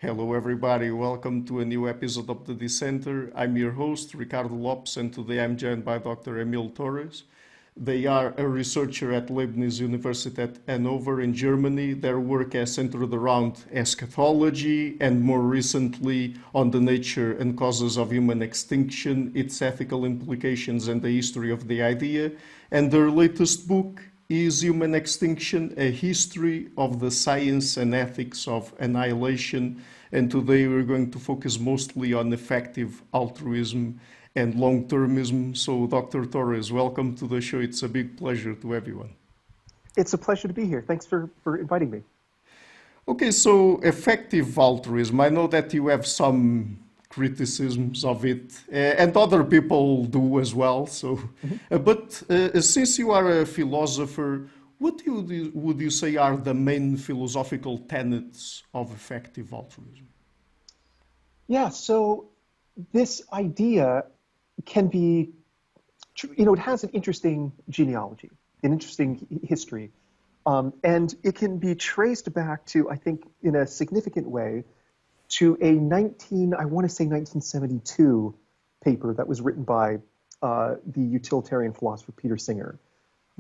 Hello, everybody. Welcome to a new episode of the Dissenter. I'm your host, Ricardo Lopes, and today I'm joined by Dr. Émile Torres. They are a researcher at Leibniz Universität Hannover in Germany. Their work has centered around eschatology and more recently on the nature and causes of human extinction, its ethical implications, and the history of the idea. And their latest book is Human Extinction, a history of the science and ethics of annihilation. And today we're going to focus mostly on effective altruism and long-termism. So Dr. Torres, welcome to the show. It's a big pleasure to everyone. It's a pleasure to be here. Thanks for inviting me. Okay, so effective altruism. I know that you have some criticisms of it, and other people do as well. So, but since you are a philosopher, what would you say are the main philosophical tenets of effective altruism? Yeah, so this idea can be, it has an interesting genealogy, an interesting history, and it can be traced back to, I think, in a significant way, to a 1972 paper that was written by the utilitarian philosopher Peter Singer.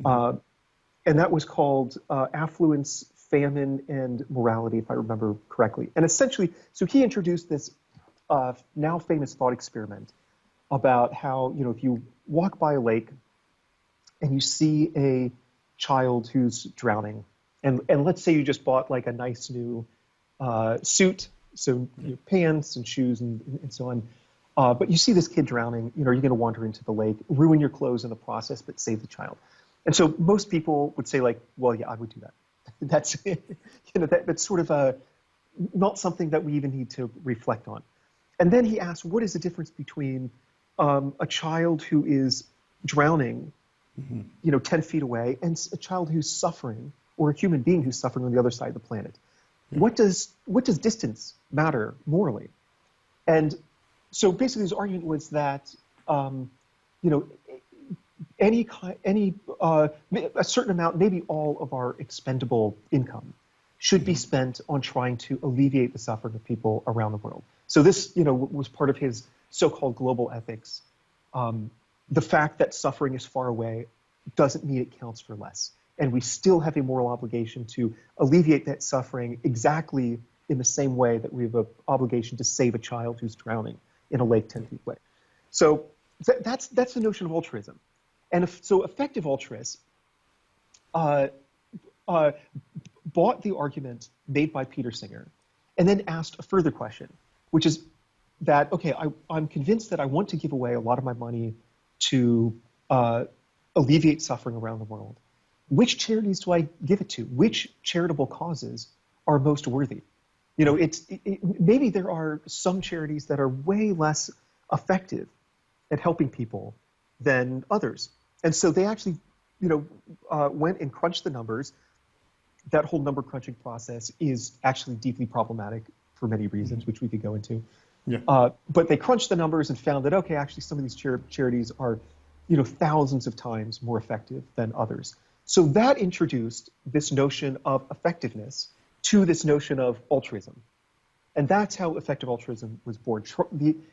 And that was called Affluence, Famine, and Morality, if I remember correctly. And essentially, so he introduced this now famous thought experiment about how, if you walk by a lake and you see a child who's drowning, and let's say you just bought like a nice new suit, so pants and shoes and so on, but you see this kid drowning, are you going to wander into the lake, ruin your clothes in the process, but save the child? And so most people would say like, well, yeah, I would do that. That's, that's sort of not something that we even need to reflect on. And then he asked, what is the difference between a child who is drowning, 10 feet away, and a child who's suffering, or a human being who's suffering on the other side of the planet? What does distance matter morally? And so basically his argument was that, a certain amount, maybe all of our expendable income should be spent on trying to alleviate the suffering of people around the world. So this, was part of his so-called global ethics. The fact that suffering is far away doesn't mean it counts for less. And we still have a moral obligation to alleviate that suffering exactly in the same way that we have an obligation to save a child who's drowning in a lake 10 feet away. So that's the notion of altruism. And so effective altruists bought the argument made by Peter Singer and then asked a further question, which is that, okay, I'm convinced that I want to give away a lot of my money to alleviate suffering around the world. Which charities do I give it to? Which charitable causes are most worthy? Maybe there are some charities that are way less effective at helping people than others. And so they actually, went and crunched the numbers. That whole number crunching process is actually deeply problematic for many reasons, which we could go into. Yeah. But they crunched the numbers and found that, okay, actually some of these charities are, thousands of times more effective than others. So that introduced this notion of effectiveness to this notion of altruism. And that's how effective altruism was born.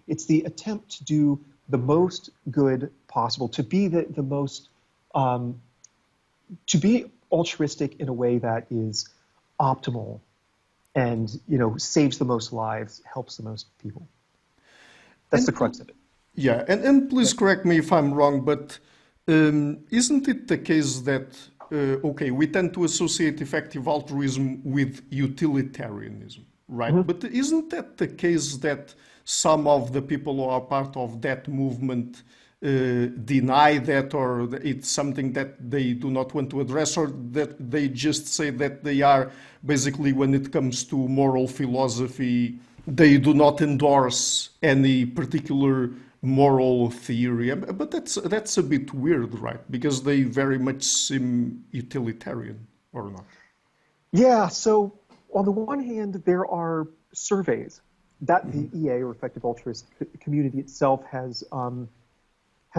It's the attempt to do the most good possible, to be the most, to be altruistic in a way that is optimal and, saves the most lives, helps the most people. That's the crux of it. Yeah, and please correct me if I'm wrong, but isn't it the case that, we tend to associate effective altruism with utilitarianism, right? But isn't that the case that some of the people who are part of that movement deny that, or it's something that they do not want to address, or that they just say that they are basically, when it comes to moral philosophy, they do not endorse any particular moral theory? But that's a bit weird, right? Because they very much seem utilitarian, or not? Yeah, so on the one hand, there are surveys that the EA, or Effective Altruist community itself, has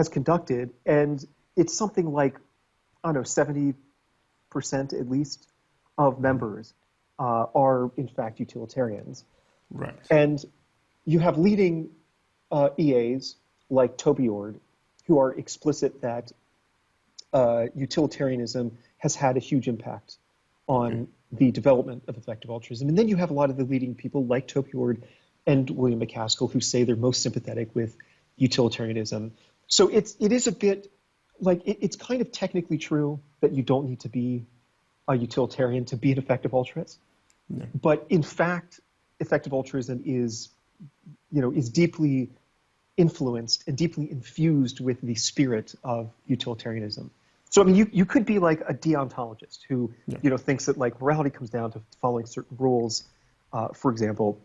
conducted, and it's something like, I don't know, 70% at least of members are in fact utilitarians. Right. And you have leading EAs like Tobiord, who are explicit that utilitarianism has had a huge impact on the development of effective altruism. And then you have a lot of the leading people like Tobiord and William MacAskill who say they're most sympathetic with utilitarianism. So it is a bit like it's kind of technically true that you don't need to be a utilitarian to be an effective altruist. Yeah. But in fact, effective altruism is deeply influenced and deeply infused with the spirit of utilitarianism. So I mean, you could be like a deontologist who thinks that like morality comes down to following certain rules, for example,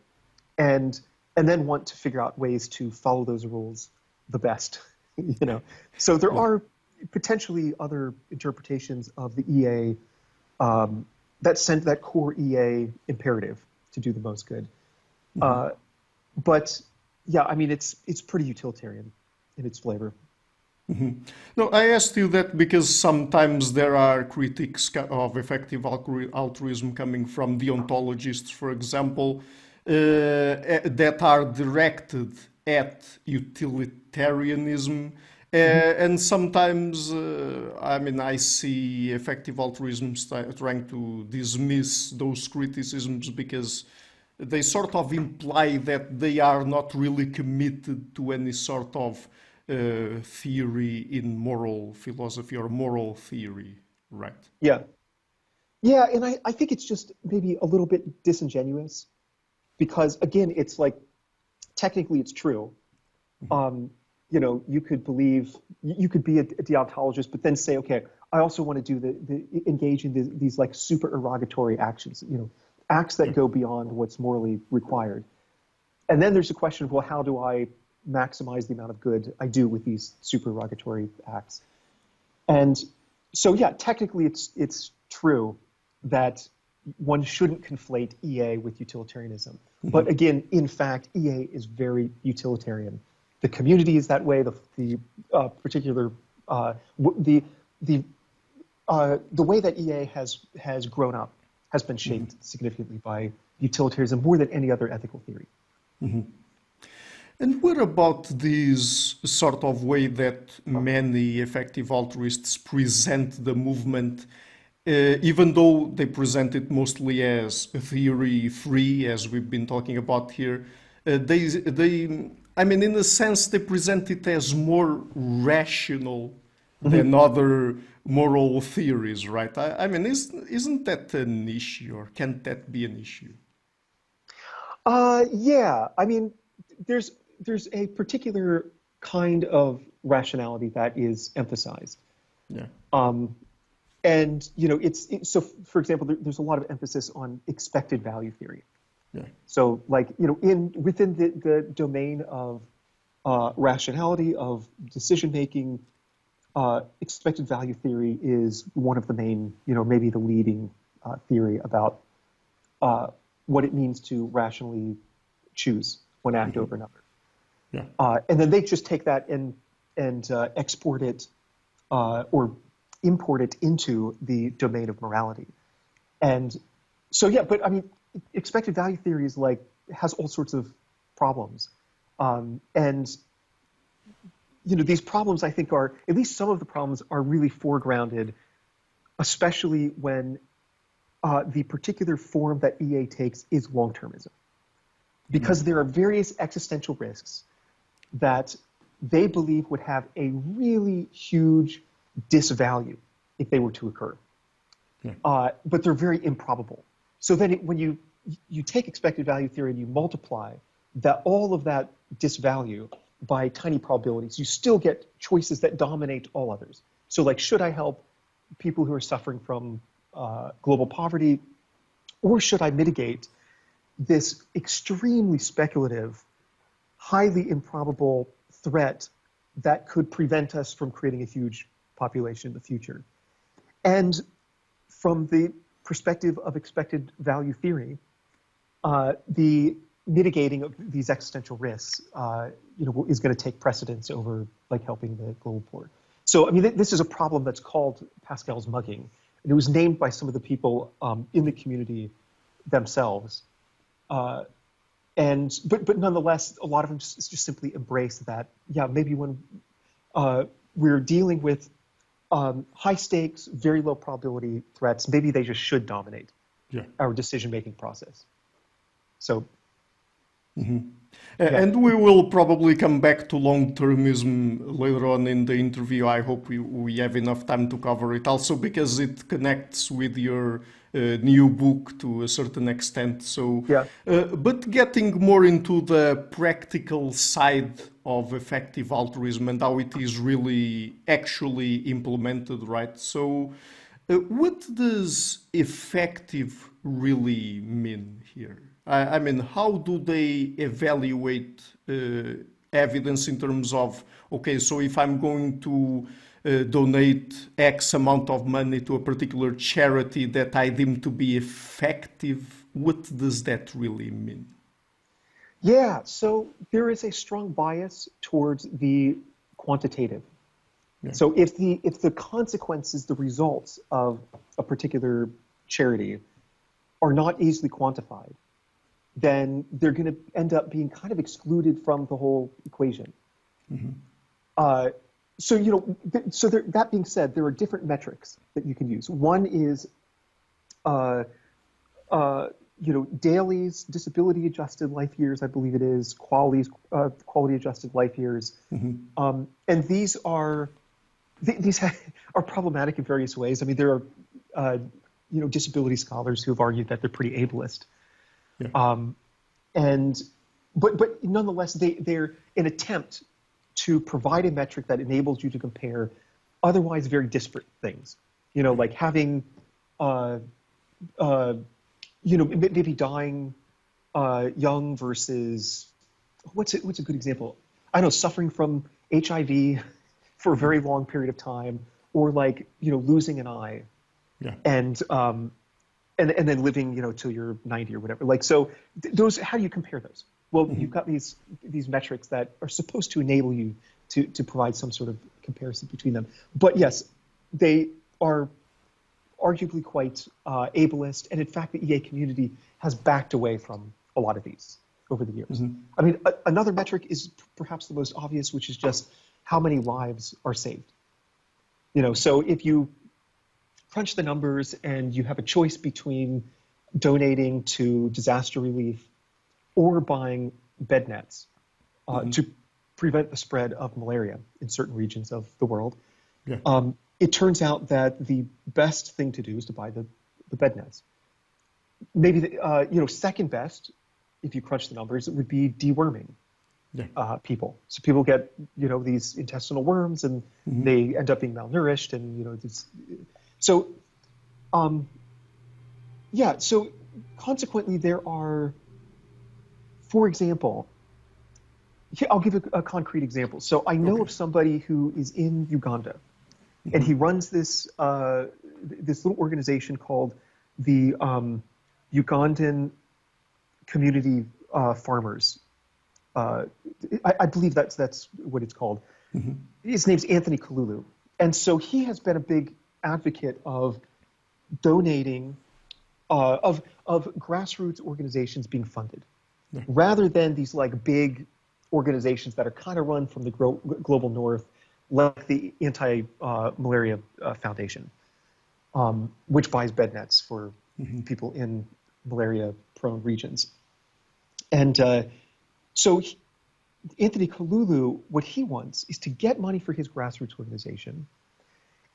and then want to figure out ways to follow those rules the best. So there are potentially other interpretations of the EA that core EA imperative to do the most good. But yeah, I mean, it's pretty utilitarian in its flavor. Mm-hmm. No, I asked you that because sometimes there are critiques of effective altruism coming from deontologists, for example, that are directed at utilitarianism. And sometimes, I see effective altruism trying to dismiss those criticisms because they sort of imply that they are not really committed to any sort of theory in moral philosophy or moral theory, right? Yeah. Yeah, and I think it's just maybe a little bit disingenuous because, again, it's like, technically it's true. You could be a deontologist, but then say, okay, I also want to do engage in these like super erogatory actions, acts that go beyond what's morally required. And then there's a question of, well, how do I maximize the amount of good I do with these super erogatory acts? And so, yeah, technically it's true that one shouldn't conflate EA with utilitarianism. But again, in fact, EA is very utilitarian. The community is that way. The way that EA has grown up has been shaped significantly by utilitarianism more than any other ethical theory. And what about this sort of way that many effective altruists present the movement, even though they present it mostly as theory-free, as we've been talking about here? In a sense, they present it as more rational than other moral theories, right? Isn't that an issue, or can that be an issue? Yeah, there's a particular kind of rationality that is emphasized. Yeah. So for example, there's a lot of emphasis on expected value theory. Yeah. So within the domain of rationality, of decision making, expected value theory is one of the main, maybe the leading theory about what it means to rationally choose one act over another. Yeah. And then they just take that and export it or import it into the domain of morality. And so, yeah, but expected value theory is has all sorts of problems. These problems, I think, at least some of the problems are really foregrounded, especially when the particular form that EA takes is long-termism. Because there are various existential risks that they believe would have a really huge disvalue if they were to occur. But they're very improbable. So then when you take expected value theory and you multiply all of that disvalue by tiny probabilities, you still get choices that dominate all others. So should I help people who are suffering from global poverty, or should I mitigate this extremely speculative, highly improbable threat that could prevent us from creating a huge population in the future? And from the perspective of expected value theory, the mitigating of these existential risks, is going to take precedence over helping the global poor. So, this is a problem that's called Pascal's mugging, and it was named by some of the people in the community themselves. But nonetheless, a lot of them just simply embrace that. Yeah, maybe when we're dealing with high stakes, very low probability threats, maybe they just should dominate our decision-making process. So, and we will probably come back to long-termism later on in the interview. I hope we have enough time to cover it, also because it connects with your new book to a certain extent. So, but getting more into the practical side of effective altruism and how it is really actually implemented, right? So, what does effective really mean here? I mean, how do they evaluate evidence in terms of, okay, so if I'm going to donate X amount of money to a particular charity that I deem to be effective, what does that really mean? Yeah, so there is a strong bias towards the quantitative. So if the consequences, the results of a particular charity are not easily quantified, then they're going to end up being kind of excluded from the whole equation. So that being said, there are different metrics that you can use. One is, Daly's disability-adjusted life years, I believe it is, quality-adjusted life years, and these are problematic in various ways. I mean, there are disability scholars who have argued that they're pretty ableist. But nonetheless, they're an attempt to provide a metric that enables you to compare otherwise very disparate things. Like having, maybe dying young versus what's a good example? I know, suffering from HIV for a very long period of time, or losing an eye, and then living till you're 90 or whatever. So those, how do you compare those? Well, you've got these metrics that are supposed to enable you to provide some sort of comparison between them. But yes, they are arguably quite ableist, and in fact, the EA community has backed away from a lot of these over the years. I mean, another metric is perhaps the most obvious, which is just how many lives are saved. So if you crunch the numbers and you have a choice between donating to disaster relief or buying bed nets to prevent the spread of malaria in certain regions of the world, it turns out that the best thing to do is to buy the bed nets. Maybe second best, if you crunch the numbers, it would be deworming people. So people get these intestinal worms, and they end up being malnourished, and So consequently, there are, for example, I'll give a concrete example. So I know of somebody who is in Uganda, and he runs this little organization called the Ugandan Community Farmers. I believe that's what it's called. His name's Anthony Kalulu, and so he has been a big advocate of donating, of grassroots organizations being funded, rather than these big organizations that are kind of run from the global north, like the Anti-Malaria Foundation, which buys bed nets for people in malaria-prone regions. And so Anthony Kalulu, what he wants is to get money for his grassroots organization,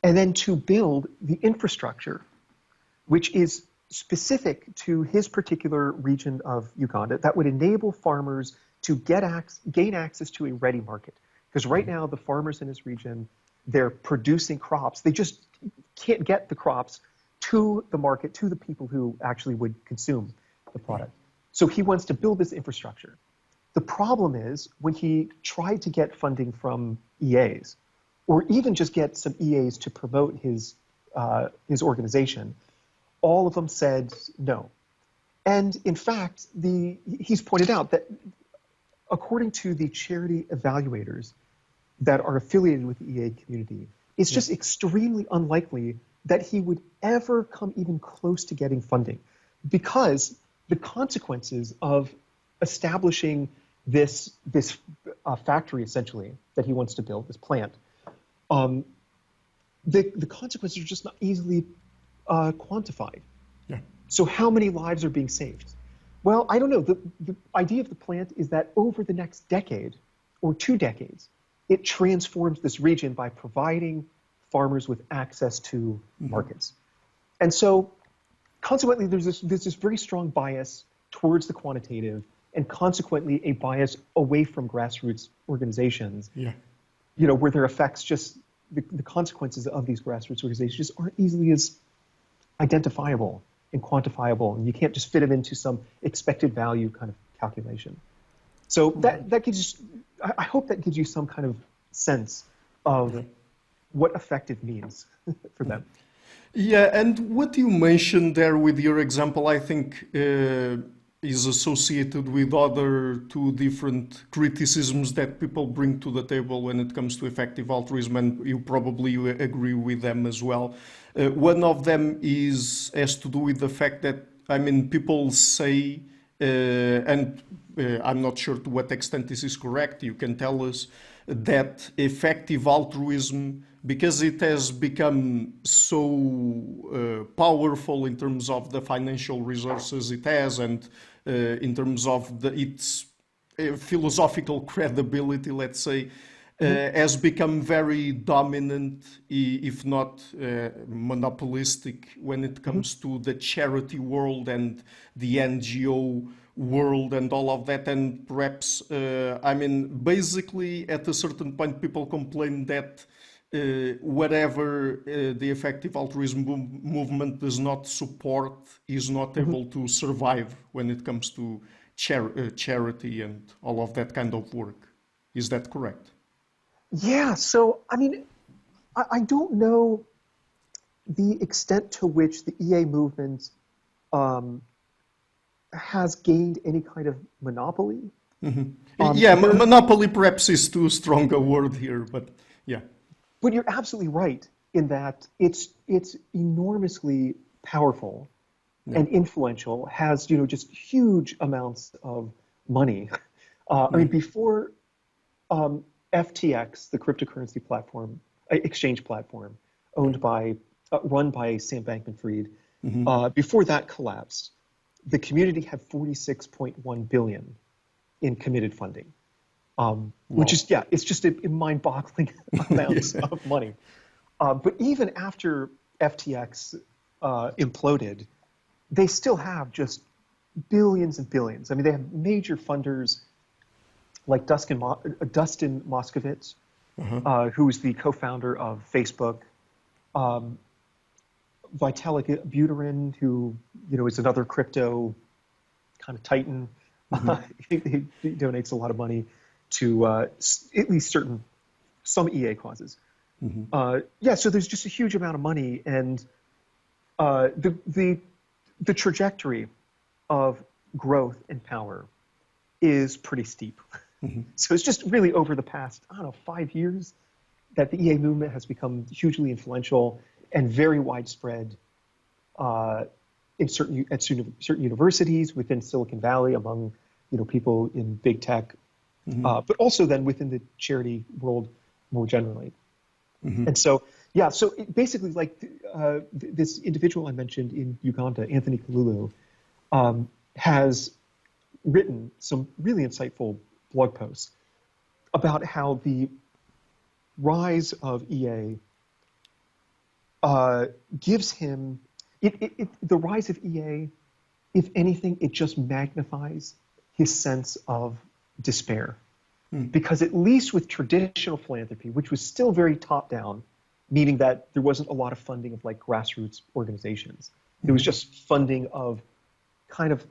and then to build the infrastructure, which is specific to his particular region of Uganda, that would enable farmers to gain access to a ready market. Because right now, the farmers in this region, they're producing crops. They just can't get the crops to the market, to the people who actually would consume the product. So he wants to build this infrastructure. The problem is, when he tried to get funding from EAs, or even just get some EAs to promote his organization, all of them said no. And in fact, he's pointed out that according to the charity evaluators that are affiliated with the EA community, it's just extremely unlikely that he would ever come even close to getting funding, because the consequences of establishing this factory essentially that he wants to build, this plant, the consequences are just not easily quantified. Yeah. So how many lives are being saved? Well, I don't know. The idea of the plant is that over the next decade or 2 decades, it transforms this region by providing farmers with access to markets. And so consequently, there's this very strong bias towards the quantitative, and consequently a bias away from grassroots organizations, where their effects just, the consequences of these grassroots organizations just aren't easily as identifiable and quantifiable, and you can't just fit them into some expected value kind of calculation. So that gives you, I hope that gives you some kind of sense of what effective means for them. Yeah, and what you mentioned there with your example, I think is associated with other 2 different criticisms that people bring to the table when it comes to effective altruism, and you probably agree with them as well. One of them has to do with the fact that, I mean, people say, and I'm not sure to what extent this is correct, you can tell us, that effective altruism, because it has become so powerful in terms of the financial resources it has, and in terms of its philosophical credibility, let's say, has become very dominant, if not monopolistic, when it comes to the charity world and the NGO world and all of that. And perhaps, I mean, basically at a certain point, people complain that whatever the effective altruism movement does not support is not able to survive when it comes to charity and all of that kind of work. Is that correct? Yeah, so, I mean, I don't know the extent to which the EA movement has gained any kind of monopoly. Monopoly perhaps is too strong a word here, but yeah. But you're absolutely right in that it's enormously powerful and influential, has, just huge amounts of money. I mean, before FTX, the cryptocurrency platform, exchange platform, run by Sam Bankman-Fried, before that collapsed, the community had 46.1 billion in committed funding, which is, it's just a mind-boggling amounts of money. But even after FTX imploded, they still have just billions and billions. I mean, they have major funders like Dustin Moskovitz, who is the co-founder of Facebook, Vitalik Buterin, who is another crypto kind of titan. He donates a lot of money to at least some EA causes. So there's just a huge amount of money, and the trajectory of growth and power is pretty steep. So it's just really over the past, 5 years that the EA movement has become hugely influential and very widespread at certain universities within Silicon Valley, among people in big tech, but also then within the charity world more generally. And so, so basically, like this individual I mentioned in Uganda, Anthony Kalulu, has written some really insightful blog posts about how the rise of EA gives him, the rise of EA, if anything, it just magnifies his sense of despair. Because at least with traditional philanthropy, which was still very top-down, meaning that there wasn't a lot of funding of like grassroots organizations. There was just funding of kind of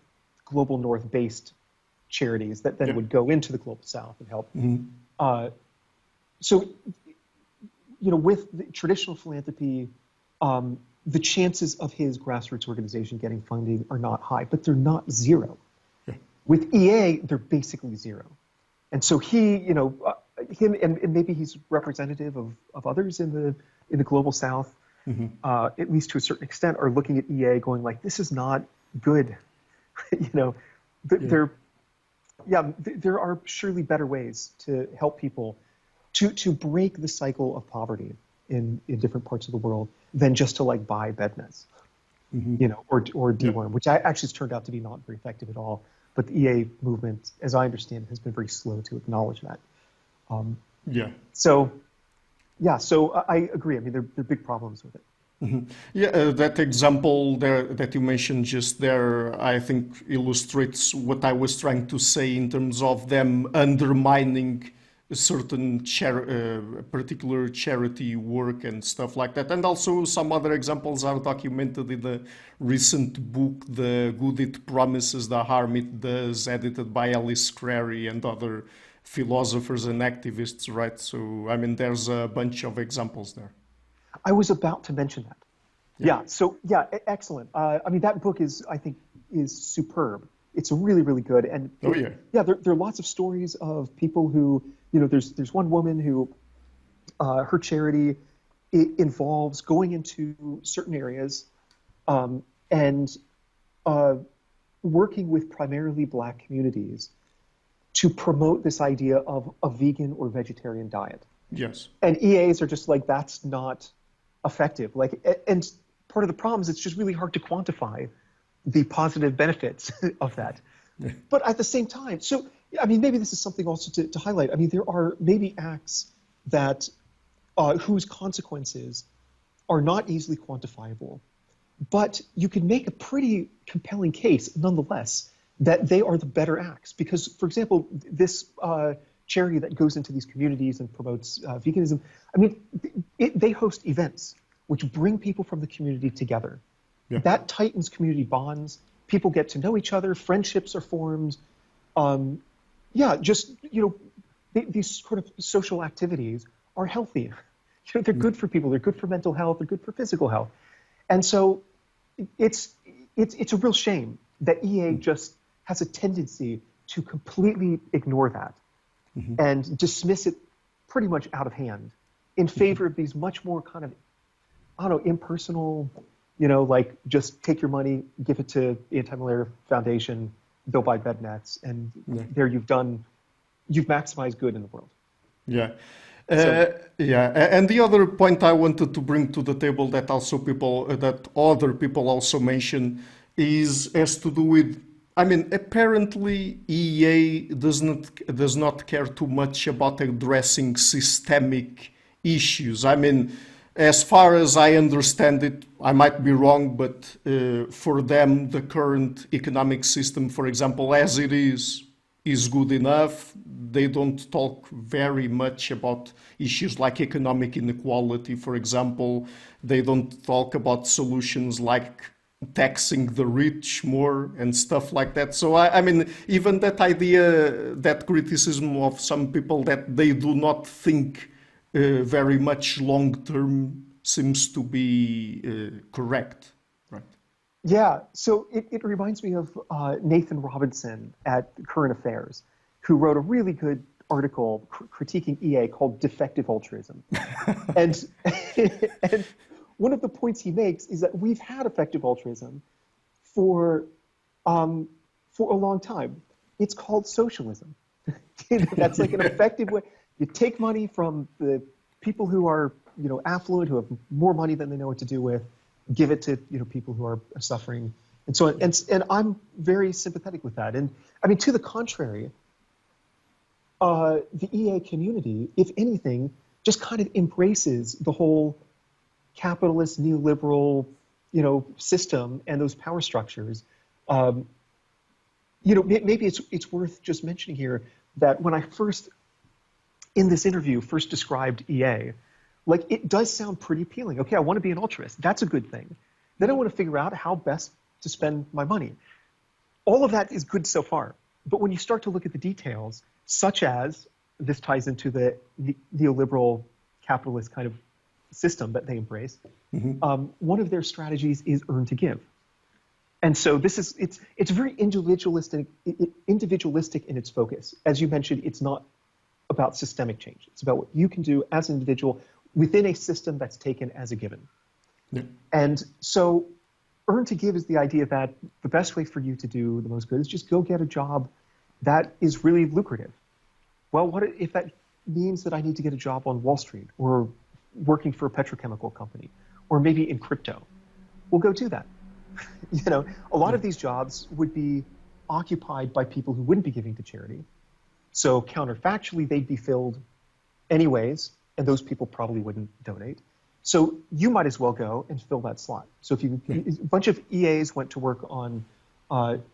global north-based charities that then would go into the global south and help. So, with the traditional philanthropy, the chances of his grassroots organization getting funding are not high, but they're not zero. With EA, they're basically zero. And so he, him, and maybe he's representative of others in the global south, at least to a certain extent, are looking at EA going like, this is not good. Yeah, there are surely better ways to help people to break the cycle of poverty in different parts of the world than just to like buy bed nets, or deworm, which actually has turned out to be not very effective at all. But the EA movement, as I understand it, has been very slow to acknowledge that. So I agree. I mean, there are big problems with it. Yeah, that example there that you mentioned just there, I think illustrates what I was trying to say in terms of them undermining a certain particular charity work and stuff like that. And also some other examples are documented in the recent book, The Good It Promises, The Harm It Does, edited by Alice Crary and other philosophers and activists, right? So, I mean, there's a bunch of examples there. I was about to mention that. Excellent. I mean, that book I think, is superb. It's really, really good. And there are lots of stories of people who, there's one woman who, her charity involves going into certain areas and working with primarily Black communities to promote this idea of a vegan or vegetarian diet. Yes. And EAs are just like, that's not effective. And part of the problem is it's just really hard to quantify the positive benefits of that. But at the same time, so, I mean, maybe this is something also to highlight. I mean, there are maybe acts that whose consequences are not easily quantifiable, but you can make a pretty compelling case nonetheless that they are the better acts. Because, for example, this charity that goes into these communities and promotes veganism, I mean, they host events which bring people from the community together. Yeah. That tightens community bonds. People get to know each other. Friendships are formed. These sort of social activities are healthy. They're good for people. They're good for mental health. They're good for physical health. And so it's a real shame that EA just has a tendency to completely ignore that and dismiss it pretty much out of hand in favor of these much more kind of, I don't know, impersonal, like just take your money, give it to the Anti-Malaria Foundation, they'll buy bed nets, and there you've maximized good in the world. Yeah. And the other point I wanted to bring to the table that other people also mention has to do with, I mean, apparently EA does not care too much about addressing systemic issues. I mean, as far as I understand it, I might be wrong, but for them, the current economic system, for example, as it is good enough. They don't talk very much about issues like economic inequality, for example. They don't talk about solutions like taxing the rich more and stuff like that. So, I mean, even that idea, that criticism of some people that they do not think very much long-term seems to be correct, right? Yeah, so it reminds me of Nathan Robinson at Current Affairs, who wrote a really good article critiquing EA called Defective Altruism. and one of the points he makes is that we've had effective altruism for a long time. It's called socialism. That's like an effective way. You take money from the people who are, affluent, who have more money than they know what to do with, give it to, people who are suffering, and so on. And I'm very sympathetic with that. And I mean, to the contrary, the EA community, if anything, just kind of embraces the whole capitalist neoliberal, system and those power structures. Maybe it's worth just mentioning here that when I in this interview, first described EA, like, it does sound pretty appealing. Okay, I want to be an altruist. That's a good thing. Then I want to figure out how best to spend my money. All of that is good so far. But when you start to look at the details, such as this ties into the neoliberal capitalist kind of system that they embrace, one of their strategies is earn to give. And so it's very individualistic in its focus. As you mentioned, it's not about systemic change. It's about what you can do as an individual within a system that's taken as a given. Yeah. And so earn to give is the idea that the best way for you to do the most good is just go get a job that is really lucrative. Well, what if that means that I need to get a job on Wall Street or working for a petrochemical company or maybe in crypto? We'll go do that. A lot of these jobs would be occupied by people who wouldn't be giving to charity. So counterfactually, they'd be filled anyways, and those people probably wouldn't donate. So you might as well go and fill that slot. So if a bunch of EAs went to work on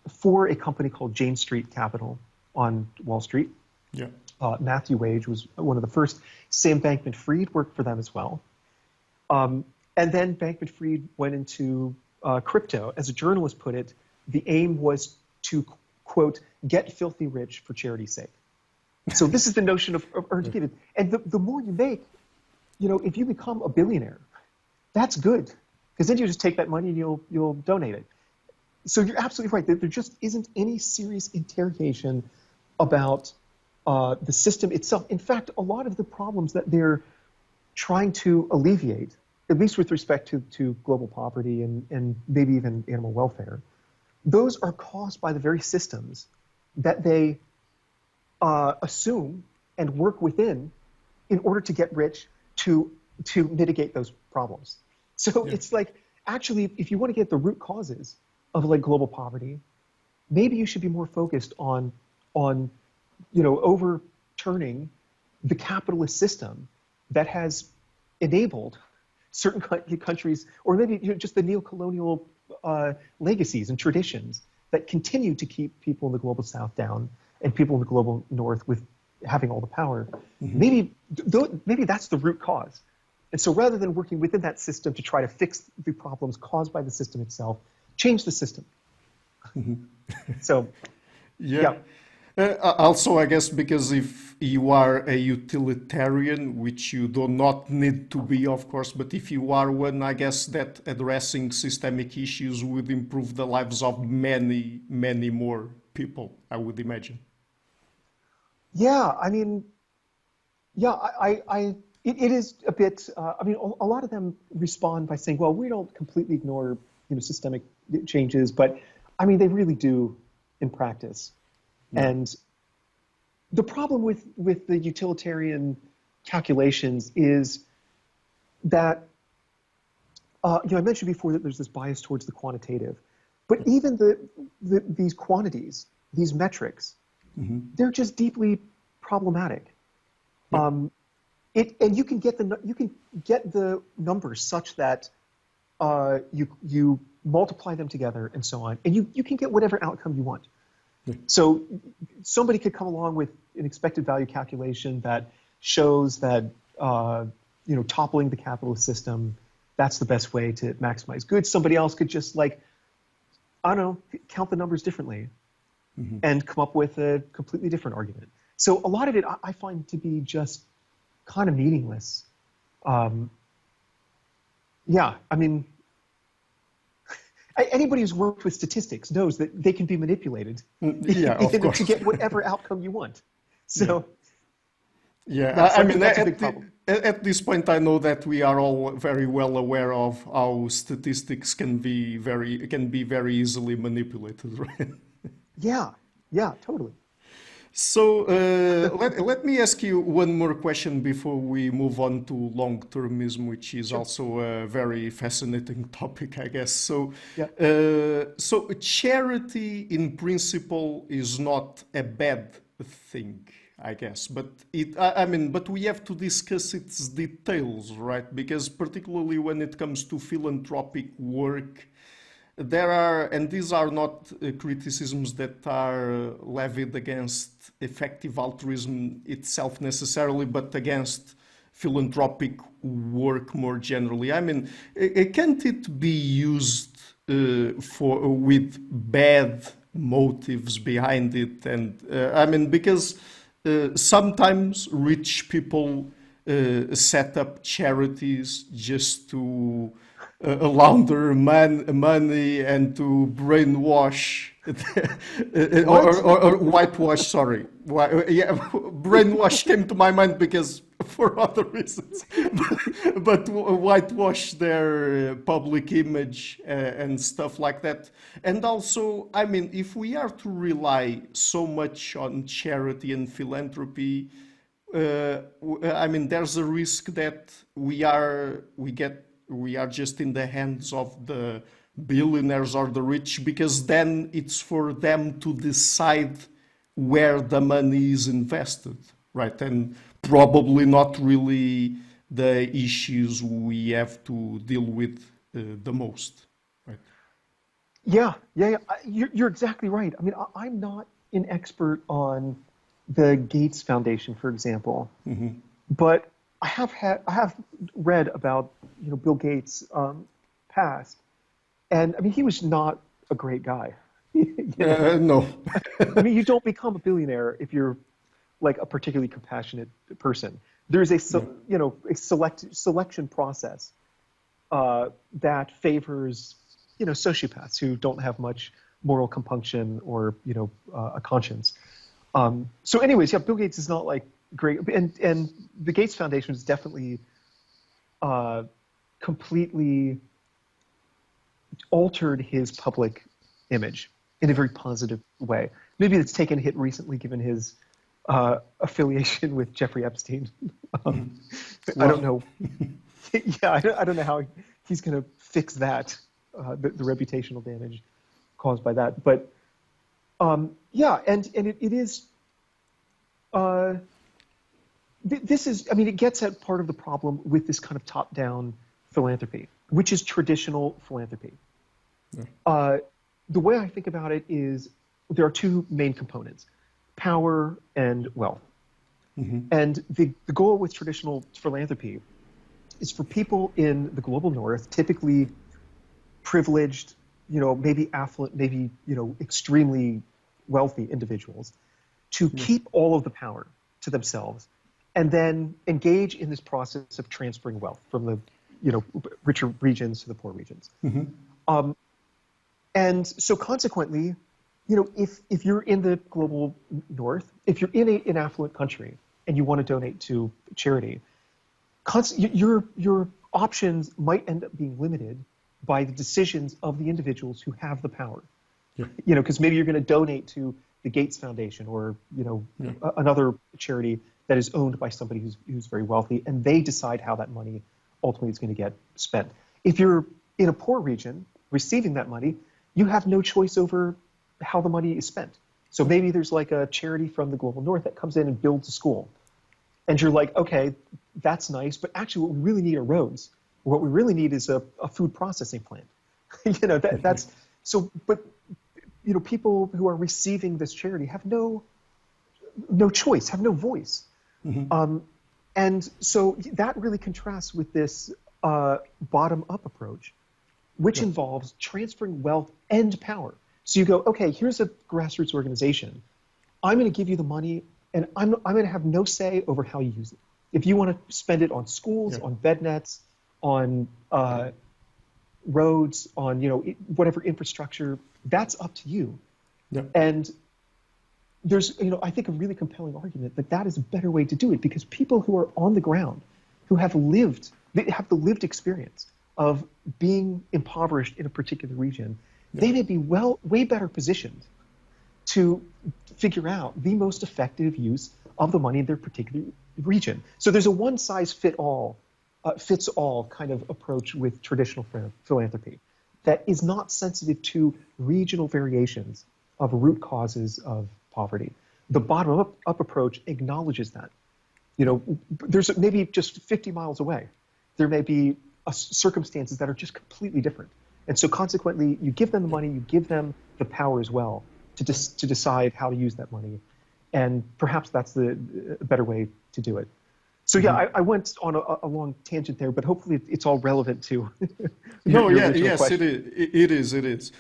for a company called Jane Street Capital on Wall Street. Yeah. Matthew Wage was one of the first. Sam Bankman-Fried worked for them as well. And then Bankman-Fried went into crypto. As a journalist put it, the aim was to, quote, get filthy rich for charity's sake. So this is the notion of earning. And the more you make, if you become a billionaire, that's good. Because then you just take that money and you'll donate it. So you're absolutely right. There just isn't any serious interrogation about the system itself. In fact, a lot of the problems that they're trying to alleviate, at least with respect to global poverty and maybe even animal welfare, those are caused by the very systems that they assume and work within in order to get rich to mitigate those problems. So it's like, actually, if you want to get the root causes of like global poverty, maybe you should be more focused on overturning the capitalist system that has enabled certain countries, or maybe just the neo-colonial legacies and traditions that continue to keep people in the global south down and people in the global north with having all the power. Mm-hmm. Maybe that's the root cause. And so rather than working within that system to try to fix the problems caused by the system itself, change the system. Mm-hmm. So, yeah. Also, I guess, because if you are a utilitarian, which you do not need to be, of course, but if you are one, I guess that addressing systemic issues would improve the lives of many, many more people, I would imagine. Yeah, I mean, it is a bit, a lot of them respond by saying, well, we don't completely ignore, systemic changes, but I mean, they really do in practice. Yeah. And the problem with the utilitarian calculations is that, I mentioned before that there's this bias towards the quantitative, but even these quantities, these metrics, mm-hmm. they're just deeply problematic. Yeah. And you can get the numbers such that you multiply them together and so on, and you can get whatever outcome you want. Yeah. So somebody could come along with an expected value calculation that shows that toppling the capitalist system, that's the best way to maximize goods. Somebody else could just count the numbers differently, mm-hmm. and come up with a completely different argument. So a lot of it I find to be just kind of meaningless. Anybody who's worked with statistics knows that they can be manipulated to get whatever outcome you want. So, that's a big problem. At this point, I know that we are all very well aware of how statistics can be very easily manipulated, right? Yeah, totally. So let me ask you one more question before we move on to long-termism, which is also a very fascinating topic, I guess. So, so charity in principle is not a bad thing, I guess, but but we have to discuss its details, right? Because particularly when it comes to philanthropic work, there are, and these are not criticisms that are levied against effective altruism itself necessarily, but against philanthropic work more generally. I mean, can't it be used with bad motives behind it? And because sometimes rich people set up charities just to launder money and to brainwash or whitewash. Sorry, brainwash came to my mind because for other reasons, but whitewash their public image and stuff like that. And also, I mean, if we are to rely so much on charity and philanthropy, I mean, there's a risk that we are just in the hands of the billionaires or the rich, because then it's for them to decide where the money is invested, right? And probably not really the issues we have to deal with the most, right? Yeah. You're exactly right. I mean, I'm not an expert on the Gates Foundation, for example, but I have read about Bill Gates' past, and I mean he was not a great guy. No. I mean, you don't become a billionaire if you're like a particularly compassionate person. There's a selection process that favors sociopaths who don't have much moral compunction or a conscience. So anyways, yeah, Bill Gates is not like great, and the Gates Foundation is definitely completely altered his public image in a very positive way. Maybe it's taken a hit recently given his affiliation with Jeffrey Epstein. I don't know. Yeah, I don't know how he's going to fix that, the reputational damage caused by that. But yeah, and it is. This is, I mean, it gets at part of the problem with this kind of top-down philanthropy, which is traditional philanthropy. Yeah. The way I think about it is there are two main components, power and wealth. And the goal with traditional philanthropy is for people in the global north, typically privileged, maybe affluent, maybe, extremely wealthy individuals, to keep all of the power to themselves and then engage in this process of transferring wealth from the, richer regions to the poor regions. And so consequently, if you're in the global north, if you're in an affluent country and you want to donate to charity, your options might end up being limited by the decisions of the individuals who have the power. Yeah. Because maybe you're going to donate to the Gates Foundation or another charity that is owned by somebody who's very wealthy, and they decide how that money ultimately is going to get spent. If you're in a poor region receiving that money, you have no choice over how the money is spent. So maybe there's like a charity from the global north that comes in and builds a school. And you're like, okay, that's nice, but actually what we really need are roads. What we really need is a food processing plant. That's so, but people who are receiving this charity have no choice, have no voice. And so that really contrasts with this bottom-up approach, which involves transferring wealth and power. So you go, okay, here's a grassroots organization. I'm going to give you the money, and I'm going to have no say over how you use it. If you want to spend it on schools, on bed nets, on roads, on whatever infrastructure, that's up to you. And there's I think a really compelling argument that is a better way to do it, because people who are on the ground, who have they have the lived experience of being impoverished in a particular region, they may be way better positioned to figure out the most effective use of the money in their particular region. So there's a one-size-fits-all kind of approach with traditional philanthropy that is not sensitive to regional variations of root causes of poverty. The bottom-up approach acknowledges that. There's maybe just 50 miles away, there may be circumstances that are just completely different. And so consequently, you give them the money, you give them the power as well to decide how to use that money. And perhaps that's the better way to do it. So yeah, I went on a long tangent there, but hopefully it's all relevant to your yes, question. It is.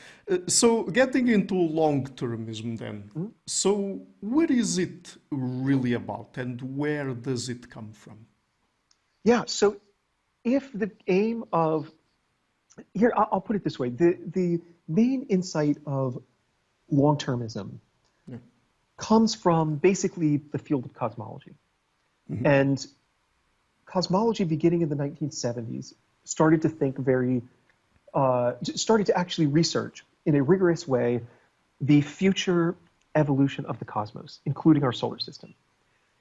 So getting into long-termism then, so what is it really about and where does it come from? Yeah, so if the aim of, here, I'll put it this way, the main insight of long-termism comes from basically the field of cosmology. And cosmology beginning in the 1970s started to think started to actually research in a rigorous way the future evolution of the cosmos, including our solar system.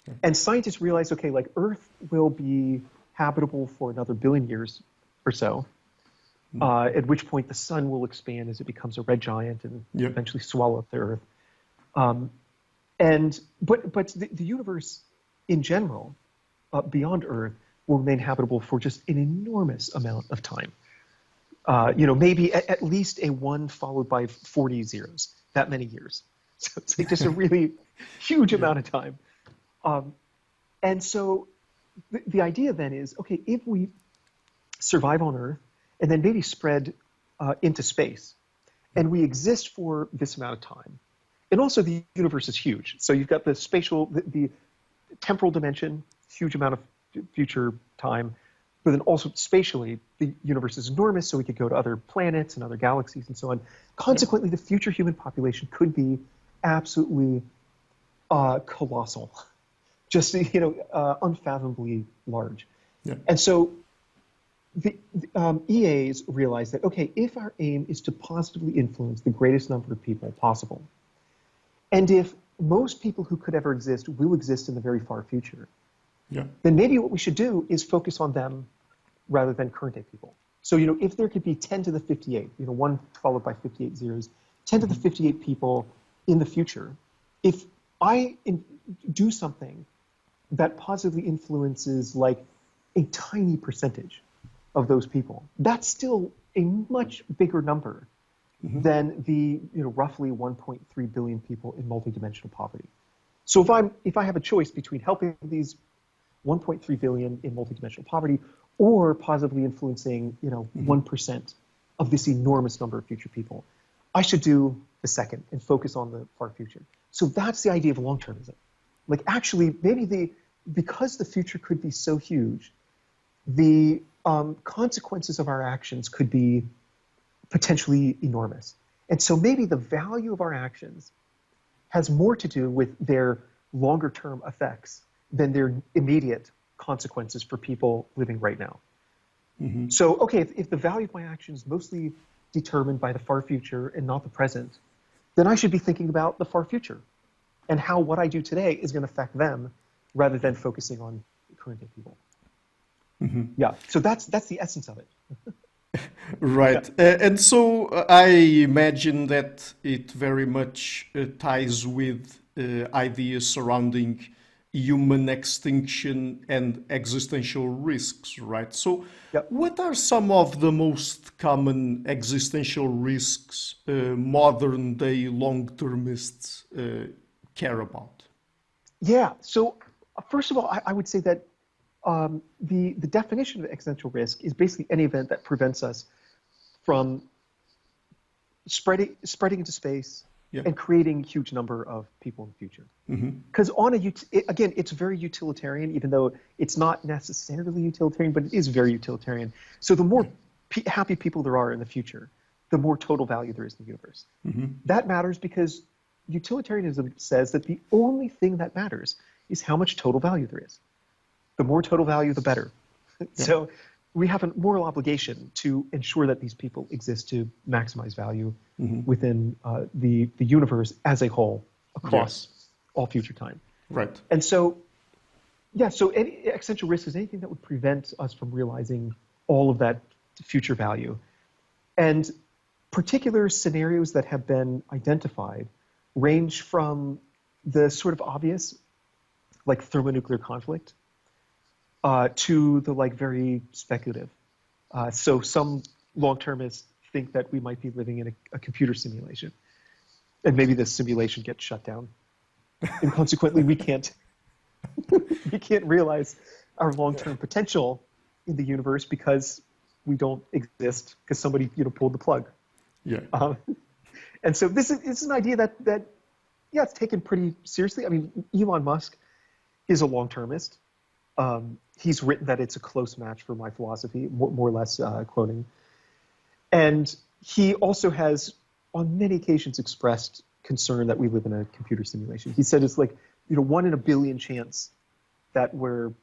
Okay. And scientists realized, okay, like Earth will be habitable for another billion years or so, at which point the sun will expand as it becomes a red giant and eventually swallow up the Earth. But the universe in general, beyond Earth, will remain habitable for just an enormous amount of time. Maybe at least a 1 followed by 40 zeros, that many years. So it's like just a really huge amount of time. And so the idea then is, okay, if we survive on Earth and then maybe spread into space, and we exist for this amount of time, and also the universe is huge. So you've got the spatial, the temporal dimension, huge amount of future time, but then also spatially, the universe is enormous, so we could go to other planets and other galaxies and so on. Consequently, the future human population could be absolutely colossal, just unfathomably large. Yeah. And so the EAs realized that, okay, if our aim is to positively influence the greatest number of people possible, and if most people who could ever exist will exist in the very far future, then maybe what we should do is focus on them rather than current day people. So, if there could be 10 to the 58, 1 followed by 58 zeros, 10 to the 58 people in the future, if I do something that positively influences like a tiny percentage of those people, that's still a much bigger number than the roughly 1.3 billion people in multidimensional poverty. So if I have a choice between helping these 1.3 billion in multidimensional poverty or positively influencing 1% of this enormous number of future people, I should do the second and focus on the far future. So that's the idea of long-termism. Like actually, maybe because the future could be so huge, the consequences of our actions could be potentially enormous. And so maybe the value of our actions has more to do with their longer term effects than their immediate consequences for people living right now. So, okay, if the value of my actions is mostly determined by the far future and not the present, then I should be thinking about the far future and how what I do today is going to affect them rather than focusing on current day people. Yeah, so that's the essence of it. Right. And so I imagine that it very much ties with ideas surrounding human extinction and existential risks, right? So what are some of the most common existential risks modern day long-termists care about? Yeah, so first of all, I would say that the definition of existential risk is basically any event that prevents us from spreading into space and creating a huge number of people in the future. Because again, it's very utilitarian, even though it's not necessarily utilitarian, but it is very utilitarian. So the more happy people there are in the future, the more total value there is in the universe. That matters because utilitarianism says that the only thing that matters is how much total value there is. The more total value, the better. So we have a moral obligation to ensure that these people exist to maximize value within the universe as a whole across all future time. Right. And so, so any existential risk is anything that would prevent us from realizing all of that future value. And particular scenarios that have been identified range from the sort of obvious, like thermonuclear conflict, to the very speculative. So some long-termists think that we might be living in a computer simulation, and maybe the simulation gets shut down, and consequently we can't realize our long-term potential in the universe because we don't exist because somebody pulled the plug. And so this is an idea that it's taken pretty seriously. I mean, Elon Musk is a long-termist. He's written that it's a close match for my philosophy, more or less quoting. And he also has, on many occasions, expressed concern that we live in a computer simulation. He said it's like, 1 in a billion chance that we're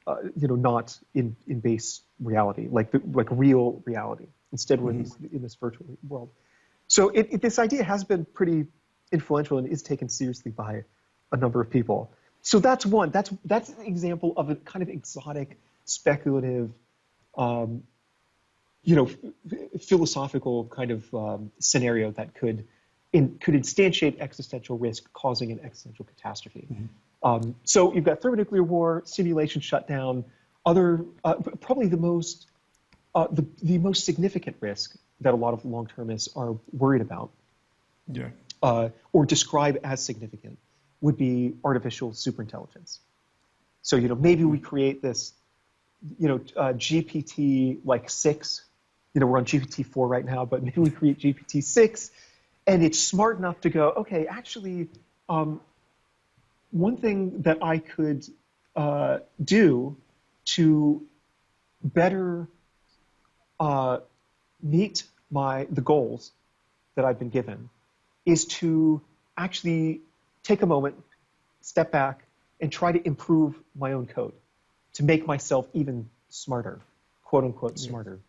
not in base reality, like real reality. Instead, we're in this virtual world. So this idea has been pretty influential and is taken seriously by a number of people. So that's one. That's an example of a kind of exotic, speculative, philosophical kind of scenario that could instantiate existential risk, causing an existential catastrophe. So you've got thermonuclear war, simulation shutdown, other probably the most significant risk that a lot of long-termists are worried about, or describe as significant, would be artificial superintelligence. So maybe we create this, GPT like 6. We're on GPT-4 right now, but maybe we create GPT-6, and it's smart enough to go, okay, actually, one thing that I could do to better meet the goals that I've been given is to actually take a moment, step back, and try to improve my own code to make myself even smarter, quote unquote smarter.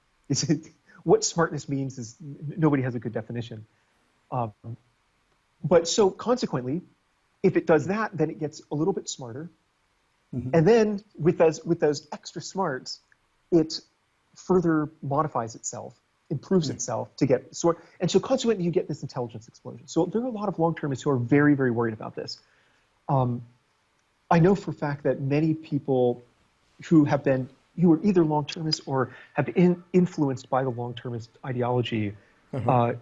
What smartness means is nobody has a good definition. But so consequently, if it does that, then it gets a little bit smarter. And then with those extra smarts, it further modifies itself, improves itself to get sort. And so consequently, you get this intelligence explosion. So there are a lot of long-termists who are very, very worried about this. I know for a fact that many people who are either long-termists or have been influenced by the long-termist ideology,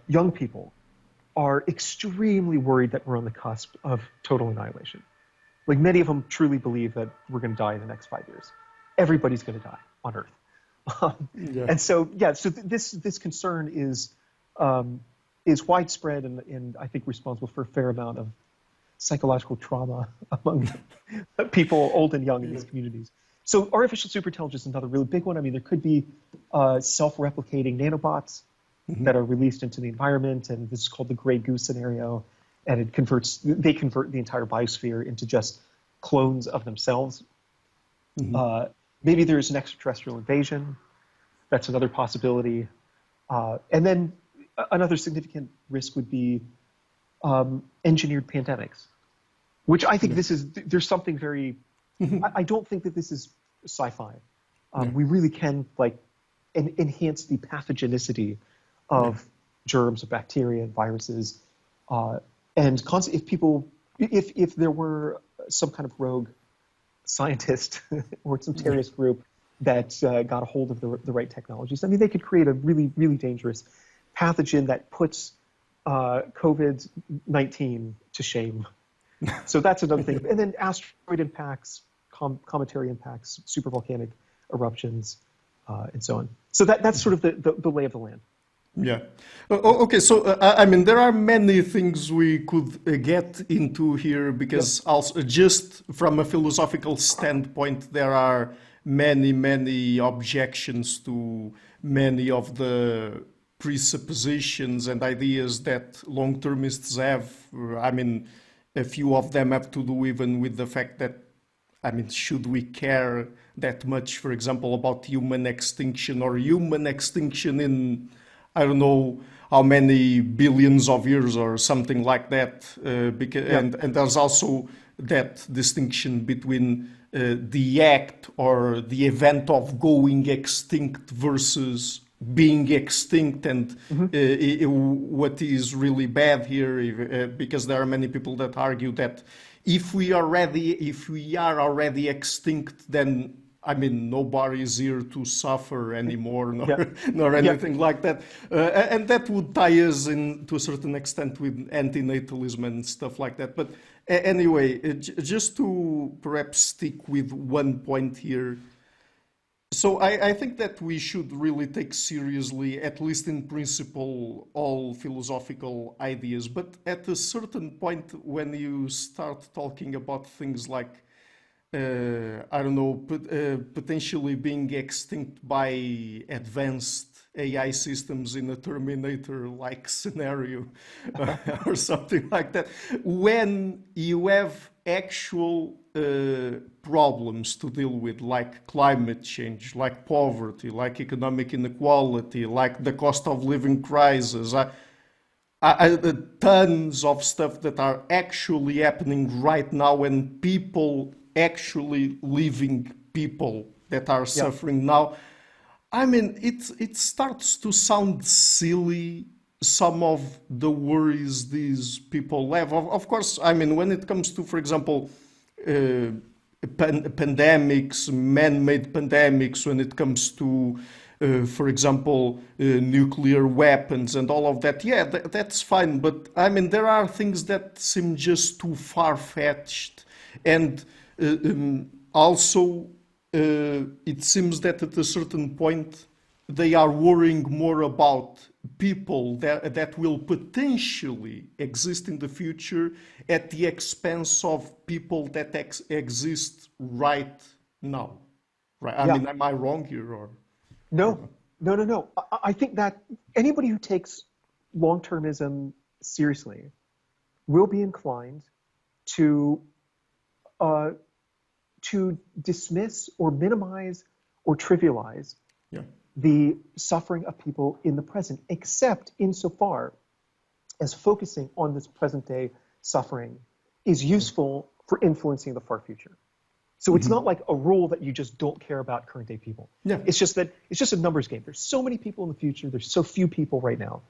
young people, are extremely worried that we're on the cusp of total annihilation. Like many of them truly believe that we're going to die in the next 5 years. Everybody's going to die on Earth. And so, so this concern is widespread and I think responsible for a fair amount of psychological trauma among people old and young in these communities. So artificial superintelligence is another really big one. I mean, there could be self-replicating nanobots that are released into the environment, and this is called the gray goo scenario, and they convert the entire biosphere into just clones of themselves. Maybe there's an extraterrestrial invasion. That's another possibility. And then another significant risk would be engineered pandemics, which I think there's something very, I don't think that this is sci-fi. We really can enhance the pathogenicity of germs, of bacteria, and viruses. And if there were some kind of rogue scientist or some terrorist group that got a hold of the right technologies, I mean, they could create a really, really dangerous pathogen that puts COVID-19 to shame. So that's another thing. And then asteroid impacts, cometary impacts, supervolcanic eruptions, and so on. So that's sort of the lay of the land. Yeah. Okay. So I mean, there are many things we could get into here because also just from a philosophical standpoint, there are many objections to many of the presuppositions and ideas that long-termists have. I mean, a few of them have to do even with the fact that, I mean, should we care that much, for example, about human extinction or human extinction in, I don't know how many billions of years or something like that. And there's also that distinction between the act or the event of going extinct versus being extinct, and what is really bad here, because there are many people that argue that if we are already extinct, then I mean, nobody is here to suffer anymore, nor anything like that. And that would tie us in, to a certain extent, with antinatalism and stuff like that. But anyway, just to perhaps stick with one point here. So I think that we should really take seriously, at least in principle, all philosophical ideas. But at a certain point, when you start talking about things like I don't know, potentially being extinct by advanced AI systems in a Terminator-like scenario or something like that. When you have actual problems to deal with, like climate change, like poverty, like economic inequality, like the cost of living crisis, tons of stuff that are actually happening right now, and people actually living people that are suffering now. I mean, it starts to sound silly, some of the worries these people have. Of course, I mean, when it comes to, for example, pandemics, man-made pandemics, when it comes to, for example, nuclear weapons and all of that, yeah, that's fine. But I mean, there are things that seem just too far-fetched. And also, it seems that at a certain point, they are worrying more about people that will potentially exist in the future at the expense of people that exist right now. Right? I mean, am I wrong here? Or no. I think that anybody who takes long-termism seriously will be inclined to dismiss or minimize or trivialize the suffering of people in the present, except insofar as focusing on this present day suffering is useful for influencing the far future. So it's not like a rule that you just don't care about current day people. It's just that it's just a numbers game. There's so many people in the future. There's so few people right now.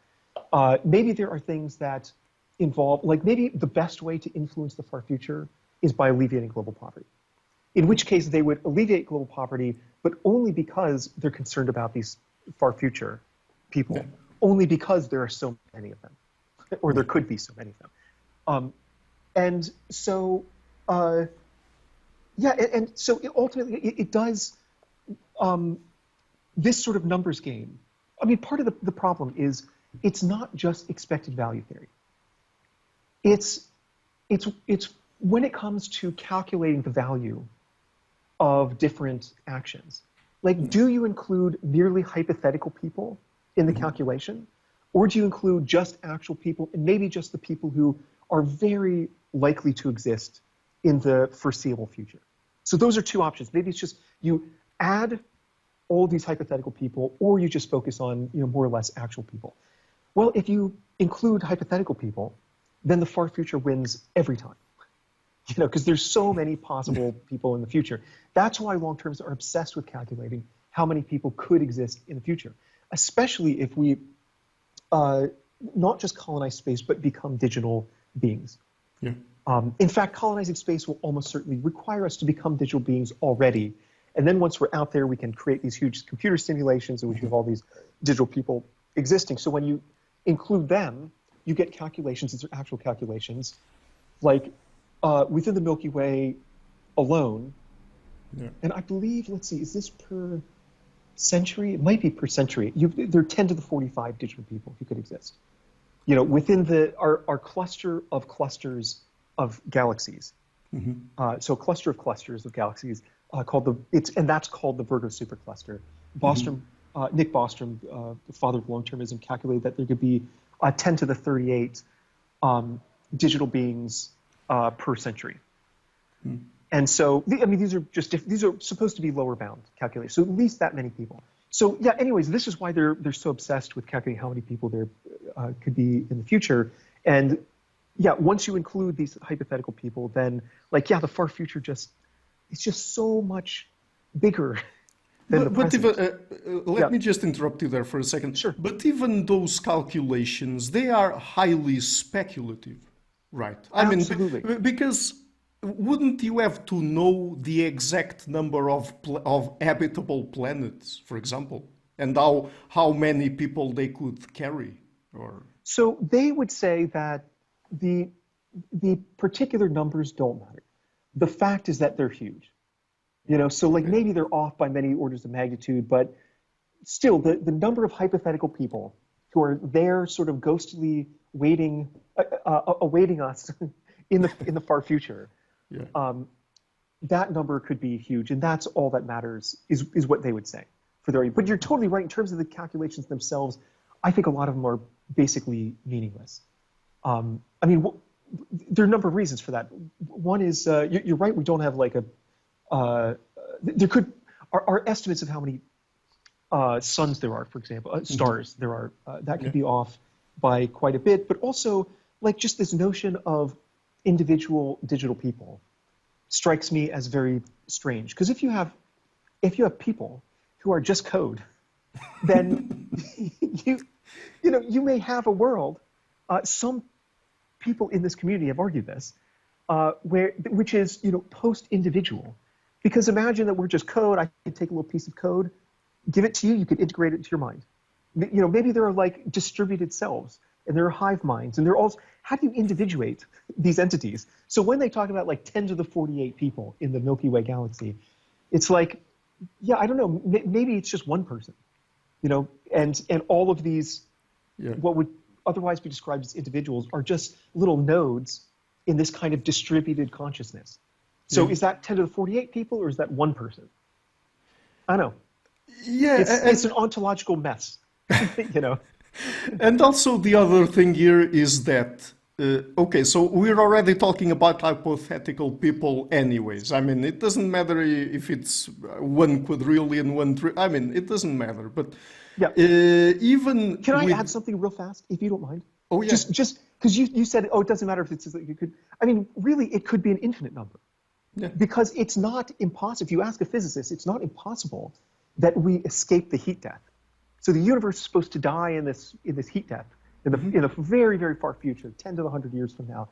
Maybe there are things that involve, like maybe the best way to influence the far future is by alleviating global poverty. In which case they would alleviate global poverty, but only because they're concerned about these far future people, only because there are so many of them, or there could be so many of them. And so, and so ultimately it does, this sort of numbers game. I mean, part of the problem is it's not just expected value theory. It's when it comes to calculating the value of different actions. Like, do you include merely hypothetical people in the calculation? Or do you include just actual people, and maybe just the people who are very likely to exist in the foreseeable future? So those are two options. Maybe it's just you add all these hypothetical people, or you just focus on more or less actual people. Well, if you include hypothetical people, then the far future wins every time. Because there's so many possible people in the future. That's why long-termists are obsessed with calculating how many people could exist in the future, especially if we not just colonize space, but become digital beings. In fact, colonizing space will almost certainly require us to become digital beings already. And then once we're out there, we can create these huge computer simulations in which you have all these digital people existing. So when you include them, you get calculations, these are actual calculations, like within the Milky Way alone, and I believe, let's see, is this per century? It might be per century. There are 10 to the 45 digital people who could exist. Within our cluster of clusters of galaxies. So a cluster of clusters of galaxies that's called the Virgo supercluster. Nick Bostrom, the father of long-termism, calculated that there could be 10 to the 38 digital beings per century. And so, I mean, these are supposed to be lower bound calculations. So at least that many people. So yeah, anyways, this is why they're so obsessed with calculating how many people there could be in the future. And yeah, once you include these hypothetical people, then the far future it's just so much bigger than the present. Let me just interrupt you there for a second. Sure. But even those calculations, they are highly speculative, right? Absolutely. I mean, because wouldn't you have to know the exact number of habitable planets, for example, and how many people they could carry? So they would say that the particular numbers don't matter. The fact is that they're huge. So maybe they're off by many orders of magnitude, but still the number of hypothetical people who are there sort of ghostly awaiting us in the far future, that number could be huge, and that's all that matters is what they would say for their. But you're totally right in terms of the calculations themselves. I think a lot of them are basically meaningless. I mean, there are a number of reasons for that. One is, you're right, we don't have like there could, our estimates of how many suns there are, for example, stars there are, that could be off by quite a bit, but also like just this notion of individual digital people strikes me as very strange. Because if you have people who are just code, then you may have a world. Some people in this community have argued this, which is post-individual. Because imagine that we're just code. I could take a little piece of code, give it to you. You could integrate it into your mind. Maybe there are like distributed selves, and there are hive minds, and they're all. How do you individuate these entities? So when they talk about like 10 to the 48 people in the Milky Way galaxy, it's like, yeah, I don't know. Maybe it's just one person, and all of these, what would otherwise be described as individuals, are just little nodes in this kind of distributed consciousness. So is that 10 to the 48 people, or is that one person? I don't know. Yeah, it's an ontological mess, And also the other thing here is that, okay, so we're already talking about hypothetical people anyways. I mean, it doesn't matter if it's 1 quadrillion, I mean, it doesn't matter. But even Can I add something real fast, if you don't mind? Oh, yeah. Just because you said, it doesn't matter if it's, you could, I mean, really, it could be an infinite number. Yeah. Because it's not impossible. If you ask a physicist, it's not impossible that we escape the heat death. So the universe is supposed to die in this heat death in a very, very far future, 10 to the 100 years from now.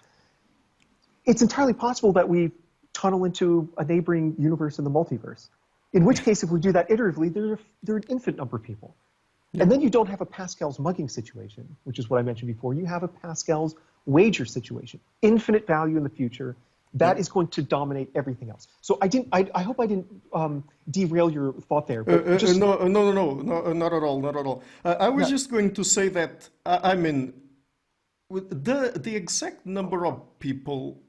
It's entirely possible that we tunnel into a neighboring universe in the multiverse. In which case, if we do that iteratively, there are an infinite number of people. Yeah. And then you don't have a Pascal's mugging situation, which is what I mentioned before. You have a Pascal's wager situation, infinite value in the future. That is going to dominate everything else. So I hope I didn't derail your thought there. But just... No, not at all, not at all. I was just going to say that, I mean, with the exact number of people,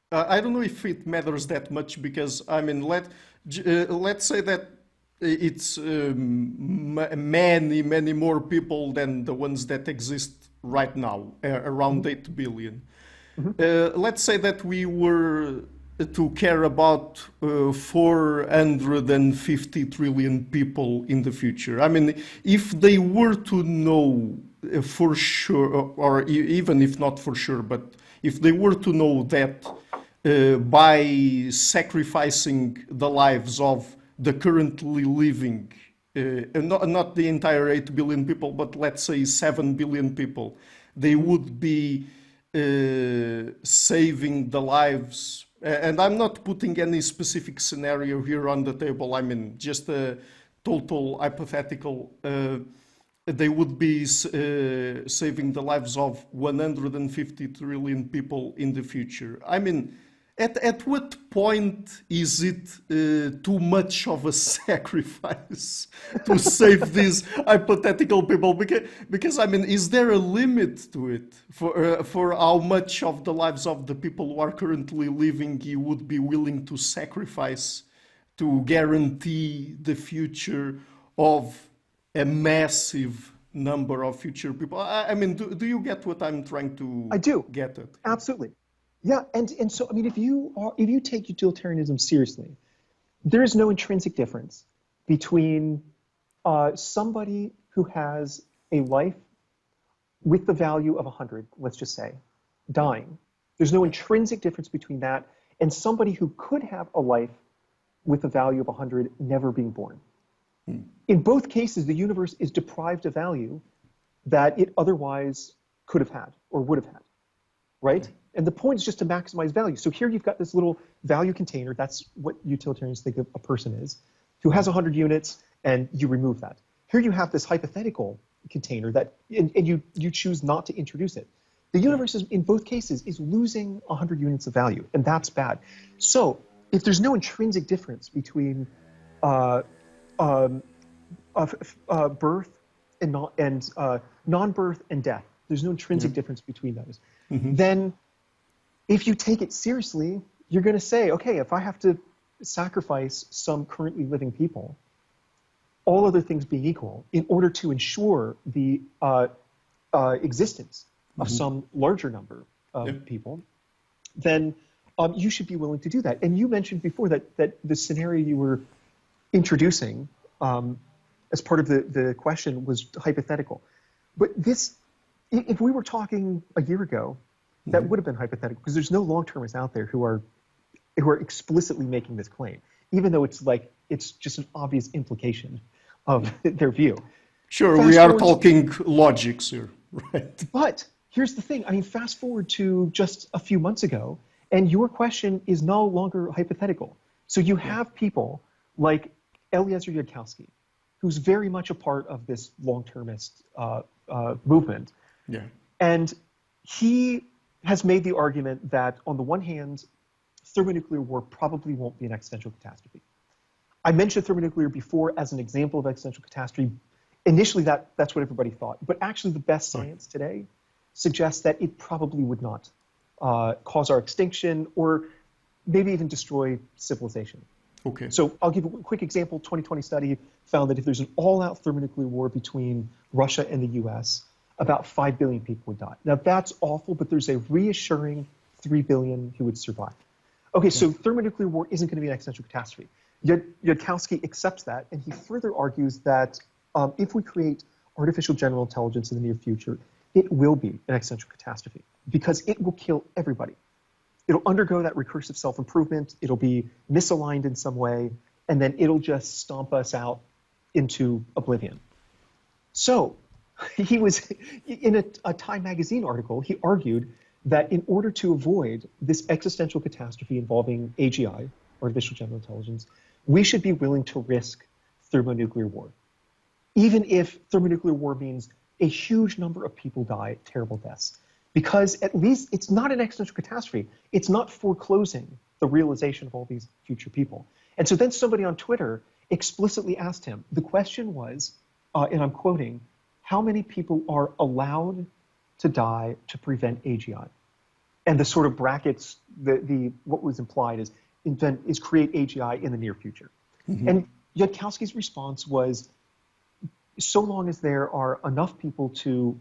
I don't know if it matters that much, because, I mean, let's say that it's many more people than the ones that exist right now, around 8 billion. Let's say that we were to care about 450 trillion people in the future. I mean, if they were to know for sure, or even if not for sure, but if they were to know that by sacrificing the lives of the currently living, not the entire 8 billion people, but let's say 7 billion people, they would be saving the lives, and I'm not putting any specific scenario here on the table, I mean just a total hypothetical, they would be saving the lives of 150 trillion people in the future. I mean, at what point is it too much of a sacrifice to save these hypothetical people? Because I mean, is there a limit to it for how much of the lives of the people who are currently living you would be willing to sacrifice to guarantee the future of a massive number of future people? I mean, do you get what I'm trying to get at? Absolutely. Yeah, and so I mean, if you take utilitarianism seriously, there is no intrinsic difference between somebody who has a life with the value of 100, let's just say, dying. There's no intrinsic difference between that and somebody who could have a life with the value of 100 never being born. In both cases, the universe is deprived of value that it otherwise could have had or would have had, right? And the point is just to maximize value. So here you've got this little value container. That's what utilitarians think a person is, who has 100 units, and you remove that. Here you have this hypothetical container that, and you choose not to introduce it. The universe is, in both cases, is losing 100 units of value, and that's bad. So if there's no intrinsic difference between birth and non-birth and death, there's no intrinsic difference between those, then if you take it seriously, you're going to say, okay, if I have to sacrifice some currently living people, all other things being equal, in order to ensure the existence of some larger number, people, then you should be willing to do that. And you mentioned before that the scenario you were introducing as part of the question was hypothetical. But this, if we were talking a year ago, that would have been hypothetical, because there's no long-termists out there who are explicitly making this claim, even though it's just an obvious implication of their view. Sure, we are talking logics here, right? But here's the thing. I mean, fast forward to just a few months ago, and your question is no longer hypothetical. So you have people like Eliezer Yudkowsky, who's very much a part of this long-termist movement. Yeah. And he has made the argument that, on the one hand, thermonuclear war probably won't be an existential catastrophe. I mentioned thermonuclear before as an example of existential catastrophe. Initially, that's what everybody thought. But actually, the best science today suggests that it probably would not cause our extinction or maybe even destroy civilization. Okay. So I'll give a quick example. 2020 study found that if there's an all-out thermonuclear war between Russia and the US, about 5 billion people would die. Now, that's awful, but there's a reassuring 3 billion who would survive. Okay, so thermonuclear war isn't going to be an existential catastrophe. Yudkowsky accepts that, and he further argues that if we create artificial general intelligence in the near future, it will be an existential catastrophe because it will kill everybody. It'll undergo that recursive self-improvement, it'll be misaligned in some way, and then it'll just stomp us out into oblivion. So he was, in a Time magazine article, he argued that in order to avoid this existential catastrophe involving AGI, artificial general intelligence, we should be willing to risk thermonuclear war. Even if thermonuclear war means a huge number of people die terrible deaths. Because at least it's not an existential catastrophe. It's not foreclosing the realization of all these future people. And so then somebody on Twitter explicitly asked him, the question was, and I'm quoting, how many people are allowed to die to prevent AGI? And the sort of brackets, what was implied is create AGI in the near future. And Yudkowsky's response was, so long as there are enough people to,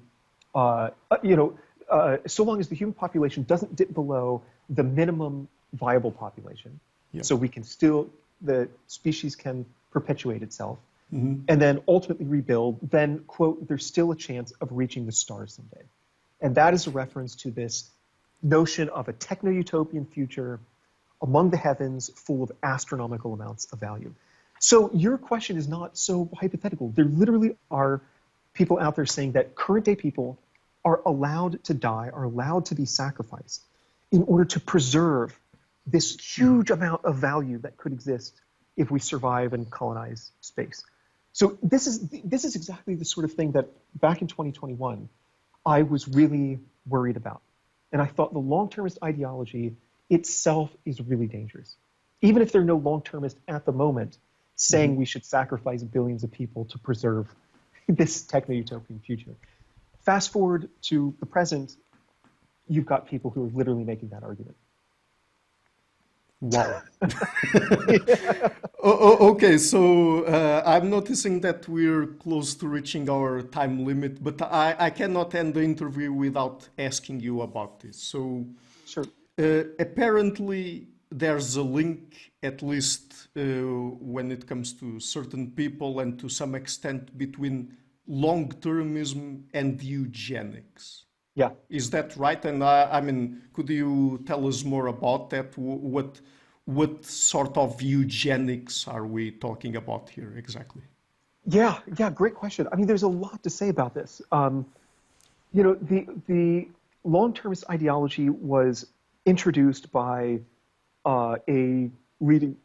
so long as the human population doesn't dip below the minimum viable population, so we can still, the species can perpetuate itself, and then ultimately rebuild, then, quote, there's still a chance of reaching the stars someday. And that is a reference to this notion of a techno-utopian future among the heavens full of astronomical amounts of value. So your question is not so hypothetical. There literally are people out there saying that current day people are allowed to die, are allowed to be sacrificed in order to preserve this huge amount of value that could exist if we survive and colonize space. So this is exactly the sort of thing that back in 2021, I was really worried about. And I thought the long-termist ideology itself is really dangerous. Even if there are no long-termists at the moment saying we should sacrifice billions of people to preserve this techno-utopian future. Fast forward to the present, you've got people who are literally making that argument. Wow. Okay, so I'm noticing that we're close to reaching our time limit, but I cannot end the interview without asking you about this. So, sure. Apparently, there's a link, at least when it comes to certain people and to some extent, between long-termism and eugenics. Yeah. Is that right? And I mean, could you tell us more about that? What sort of eugenics are we talking about here exactly? Yeah, great question. I mean, there's a lot to say about this. The long-termist ideology was introduced by a leading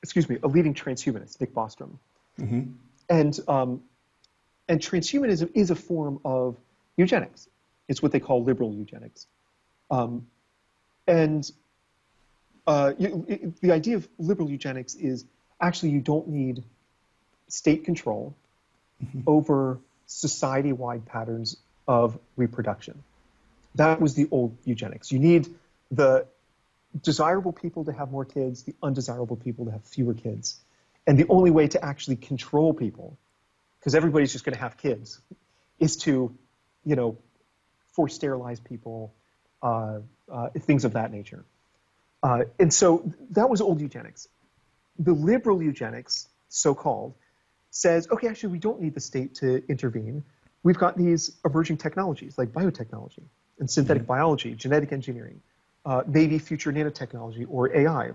transhumanist, Nick Bostrom. And transhumanism is a form of eugenics. It's what they call liberal eugenics. The idea of liberal eugenics is actually you don't need state control over society-wide patterns of reproduction. That was the old eugenics. You need the desirable people to have more kids, the undesirable people to have fewer kids. And the only way to actually control people, because everybody's just going to have kids, is to, force sterilize people, things of that nature. And so that was old eugenics. The liberal eugenics, so-called, says, okay, actually, we don't need the state to intervene. We've got these emerging technologies like biotechnology and synthetic biology, genetic engineering, maybe future nanotechnology or AI,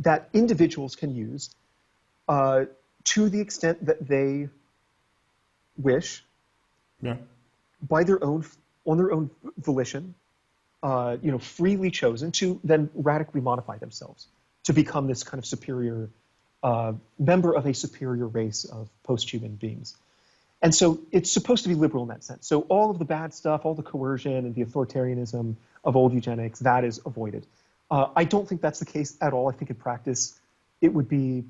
that individuals can use to the extent that they wish, by their own, on their own volition, freely chosen to then radically modify themselves to become this kind of superior member of a superior race of post-human beings. And so it's supposed to be liberal in that sense. So all of the bad stuff, all the coercion and the authoritarianism of old eugenics, that is avoided. I don't think that's the case at all. I think in practice, it would be,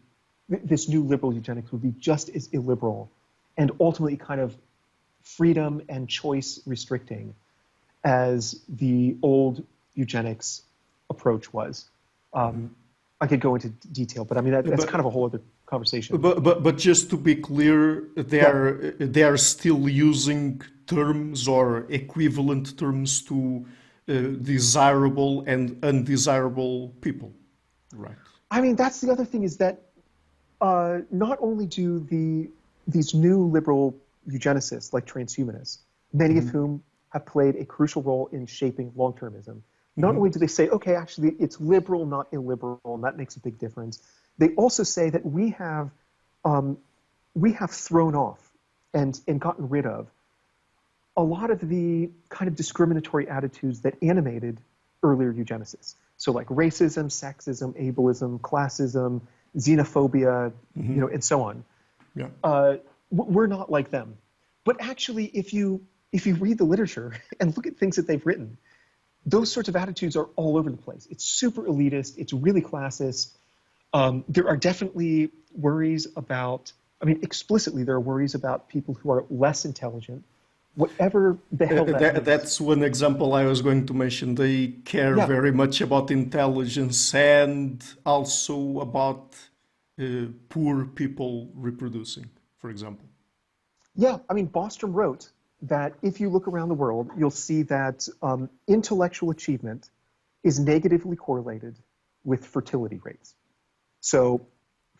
this new liberal eugenics would be just as illiberal and ultimately kind of freedom and choice restricting as the old eugenics approach was. I could go into detail, but I mean, that's kind of a whole other conversation. But just to be clear, they are still using terms or equivalent terms to desirable and undesirable people, right? I mean, that's the other thing, is that not only do these new liberal eugenicists, like transhumanists, many of whom have played a crucial role in shaping long-termism, not only do they say, okay, actually, it's liberal, not illiberal, and that makes a big difference, they also say that we have thrown off and gotten rid of a lot of the kind of discriminatory attitudes that animated earlier eugenicists. So like racism, sexism, ableism, classism, xenophobia, and so on. Yeah. We're not like them. But actually, if you read the literature and look at things that they've written, those sorts of attitudes are all over the place. It's super elitist. It's really classist. There are definitely worries about, I mean, explicitly, there are worries about people who are less intelligent, whatever the hell that's one example I was going to mention. They care very much about intelligence and also about poor people reproducing, for example. Yeah, I mean, Bostrom wrote that if you look around the world, you'll see that intellectual achievement is negatively correlated with fertility rates. So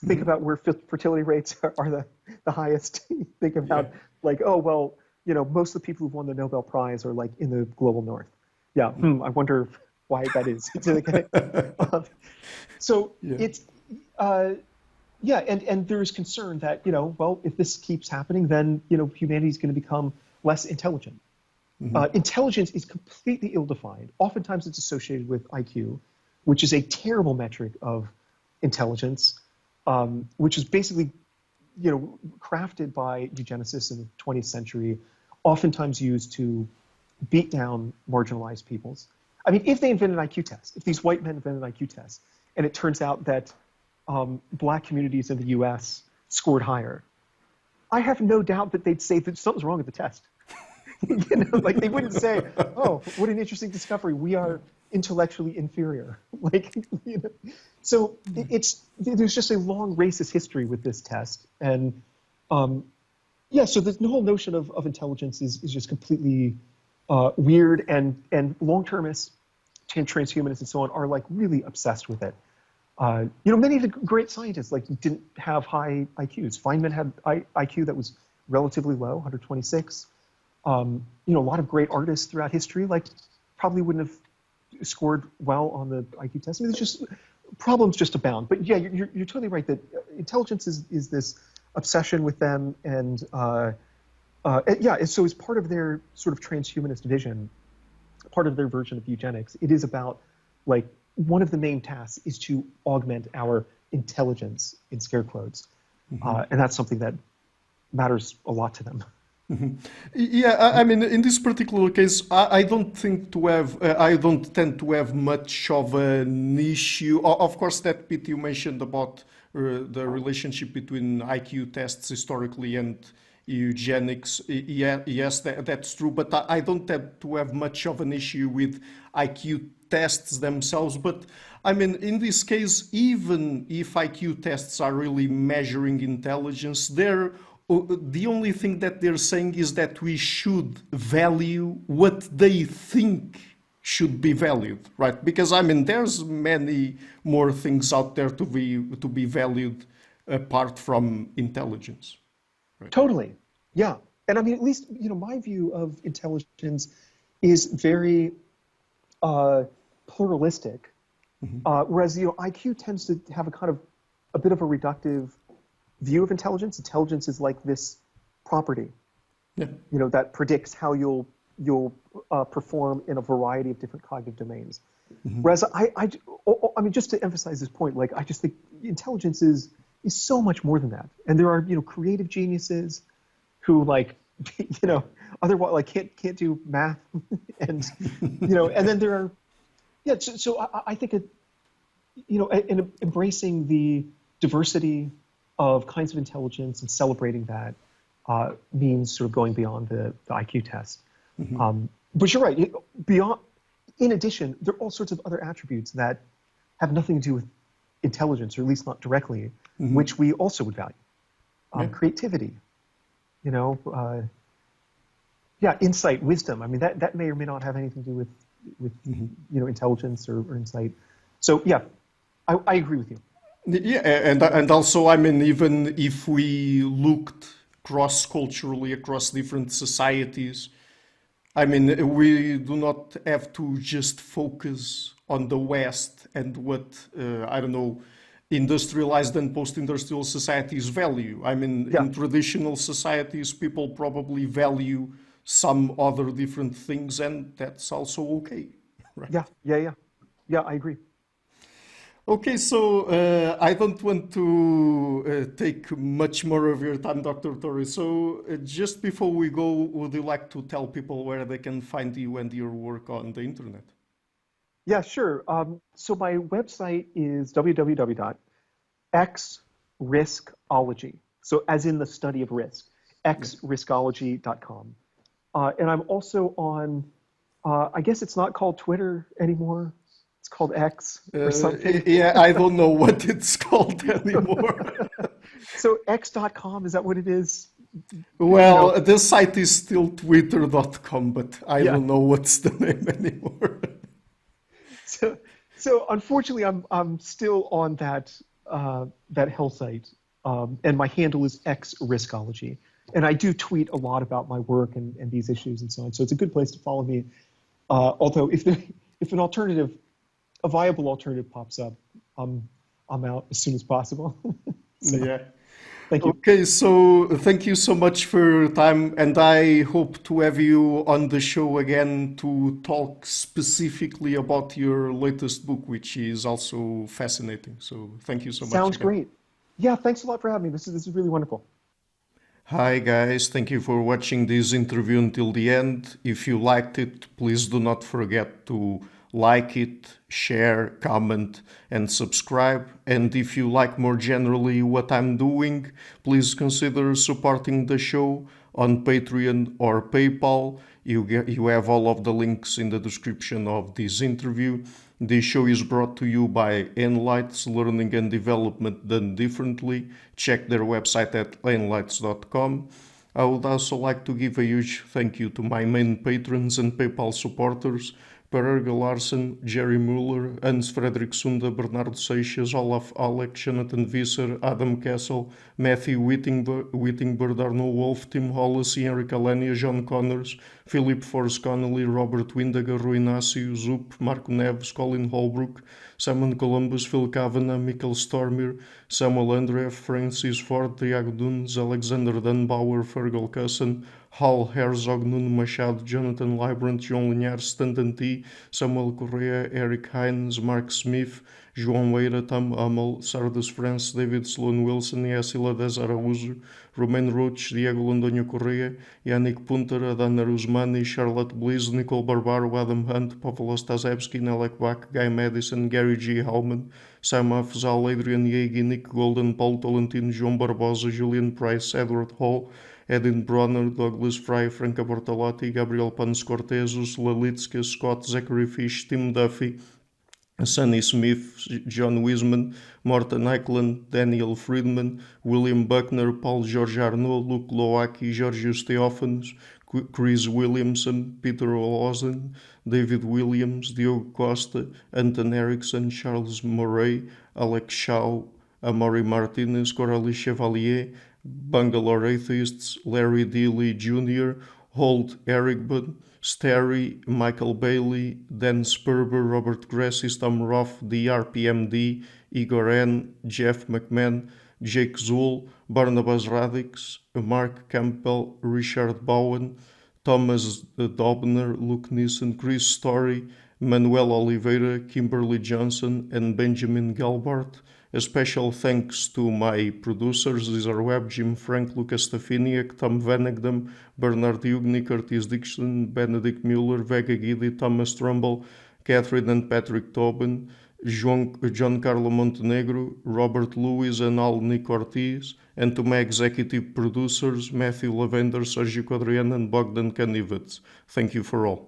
think about where fertility rates are the highest. Think about like, oh, well, most of the people who've won the Nobel Prize are like in the global north. Yeah, I wonder why that is. It's, and there is concern that, well, if this keeps happening, then, humanity is going to become less intelligent. Intelligence is completely ill-defined. Oftentimes it's associated with IQ, which is a terrible metric of intelligence, which is basically, crafted by eugenicists in the 20th century, oftentimes used to beat down marginalized peoples. I mean, if they invented an IQ test, if these white men invented an IQ test, and it turns out that black communities in the US scored higher, I have no doubt that they'd say that something's wrong with the test. Like they wouldn't say, oh, what an interesting discovery. We are intellectually inferior. So there's just a long racist history with this test. And so the whole notion of intelligence is just completely weird, and long-termists, transhumanists and so on are like really obsessed with it. Many of the great scientists didn't have high IQs. Feynman had IQ that was relatively low, 126. A lot of great artists throughout history probably wouldn't have scored well on the IQ test. I mean, there's just problems just abound. But yeah, you're totally right that intelligence is this obsession with them, and so as part of their sort of transhumanist vision, part of their version of eugenics, it is about one of the main tasks is to augment our intelligence, in scare quotes, and that's something that matters a lot to them. Yeah, I mean, in this particular case, I don't tend to have much of an issue. Of course, that bit you mentioned about the relationship between IQ tests historically and eugenics, yes, that's true. But I don't tend to have much of an issue with IQ tests themselves. But I mean, in this case, even if IQ tests are really measuring intelligence, the only thing that they're saying is that we should value what they think should be valued, right? Because I mean, there's many more things out there to be valued apart from intelligence. Right? Totally. Yeah. And I mean, at least, my view of intelligence is very pluralistic. Whereas, IQ tends to have a bit of a reductive view of intelligence. Intelligence is like this property, that predicts how you'll perform in a variety of different cognitive domains. Whereas I mean, just to emphasize this point, like, I just think intelligence is so much more than that. And there are, creative geniuses who, like, otherwise, like, can't do math, and and then there are, So I think in embracing the diversity of kinds of intelligence and celebrating that means sort of going beyond the IQ test. But you're right. In addition, there are all sorts of other attributes that have nothing to do with intelligence, or at least not directly, which we also would value. Creativity, insight, wisdom. I mean, that may or may not have anything to do with intelligence or insight. So yeah, I agree with you. Yeah, and also, I mean, even if we looked cross-culturally across different societies, I mean, we do not have to just focus on the West and what, I don't know, industrialized and post-industrial societies value. I mean, in traditional societies, people probably value some other different things, and that's also okay. Right? Yeah, I agree. Okay, so I don't want to take much more of your time, Dr. Torres. So just before we go, would you like to tell people where they can find you and your work on the internet? Yeah, sure. So my website is www.xriskology. So as in the study of risk, xriskology.com. And I'm also on, I guess it's not called Twitter anymore. It's called X or something. Yeah, I don't know what it's called anymore. So x.com, is that what it is? Well, the site is still twitter.com, but I don't know what's the name anymore. So unfortunately, I'm still on that hell site, and my handle is xriskology. And I do tweet a lot about my work and these issues and so on. So it's a good place to follow me. Although if a viable alternative pops up, I'm out as soon as possible. Yeah. Thank you. Okay, so thank you so much for your time, and I hope to have you on the show again to talk specifically about your latest book, which is also fascinating. So thank you so much. Sounds great. Yeah, thanks a lot for having me. This is really wonderful. Hi guys, thank you for watching this interview until the end. If you liked it, please do not forget to like it, share, comment, and subscribe. And if you like more generally what I'm doing, please consider supporting the show on Patreon or PayPal. You have all of the links in the description of this interview. This show is brought to you by Enlights, Learning and Development Done Differently. Check their website at enlights.com. I would also like to give a huge thank you to my main patrons and PayPal supporters: Per Erge Larsen, Jerry Muller, Hans Fredrik Sunda, Bernardo Seixas, Olaf Alex, Jonathan Visser, Adam Kessel, Matthew Whittingbird, Arno Wolf, Tim Hollis, Henrik Alenia, John Connors, Philip Force Connolly, Robert Windager, Rui Inácio, Zup, Marco Neves, Colin Holbrook, Simon Columbus, Phil Kavanagh, Michael Stormir, Samuel Andreff, Francis Ford, Tiago Dunes, Alexander Dunbauer, Fergal Cusson, Hal Herzog, Nuno Machado, Jonathan Librant, João Linhares, Stanton T, Samuel Correa, Eric Hines, Mark Smith, João Weira, Tom Hummel, Sardas France, David Sloan Wilson, Yacila Dez Araújo, Romain Roach, Diego Londonho Correa, Yannick Punter, Adana Rusmani, Charlotte Bliss, Nicole Barbaro, Adam Hunt, Pavel Ostazewski, Nelek Bach, Guy Madison, Gary G. Hallman, Sam Afzal, Adrian Yegi, Nick Golden, Paul Tolentino, João Barbosa, Julian Price, Edward Hall, Edin Bronner, Douglas Fry, Franca Bortolotti, Gabriel Panos Cortezos, Lalitska, Scott, Zachary Fish, Tim Duffy, Sonny Smith, John Wiseman, Morten Eikeland, Daniel Friedman, William Buckner, Paul George Arnaud, Luke Lowacki, Georgios Theophanos, Chris Williamson, Peter Olsen, David Williams, Diogo Costa, Anton Erickson, Charles Murray, Alex Shaw, Amaury Martinez, Coralie Chevalier, Bangalore Atheists, Larry D. Lee Jr., Holt Ericburn, Sterry, Michael Bailey, Dan Sperber, Robert Grassi, Tom Roth, DRPMD, Igor N., Jeff McMahon, Jake Zool, Barnabas Radix, Mark Campbell, Richard Bowen, Thomas Dobner, Luke Neeson, Chris Story, Manuel Oliveira, Kimberly Johnson, and Benjamin Galbart. A special thanks to my producers, Cesar Webb, Jim Frank, Lucas Stafiniak, Tom Vanagdam, Bernard Hugni, Curtis Dixon, Benedict Mueller, Vega Guidi, Thomas Trumbull, Catherine and Patrick Tobin, John Carlo Montenegro, Robert Lewis, and Al Nick Ortiz, and to my executive producers, Matthew Lavender, Sergio Quadrian, and Bogdan Kanivets. Thank you for all.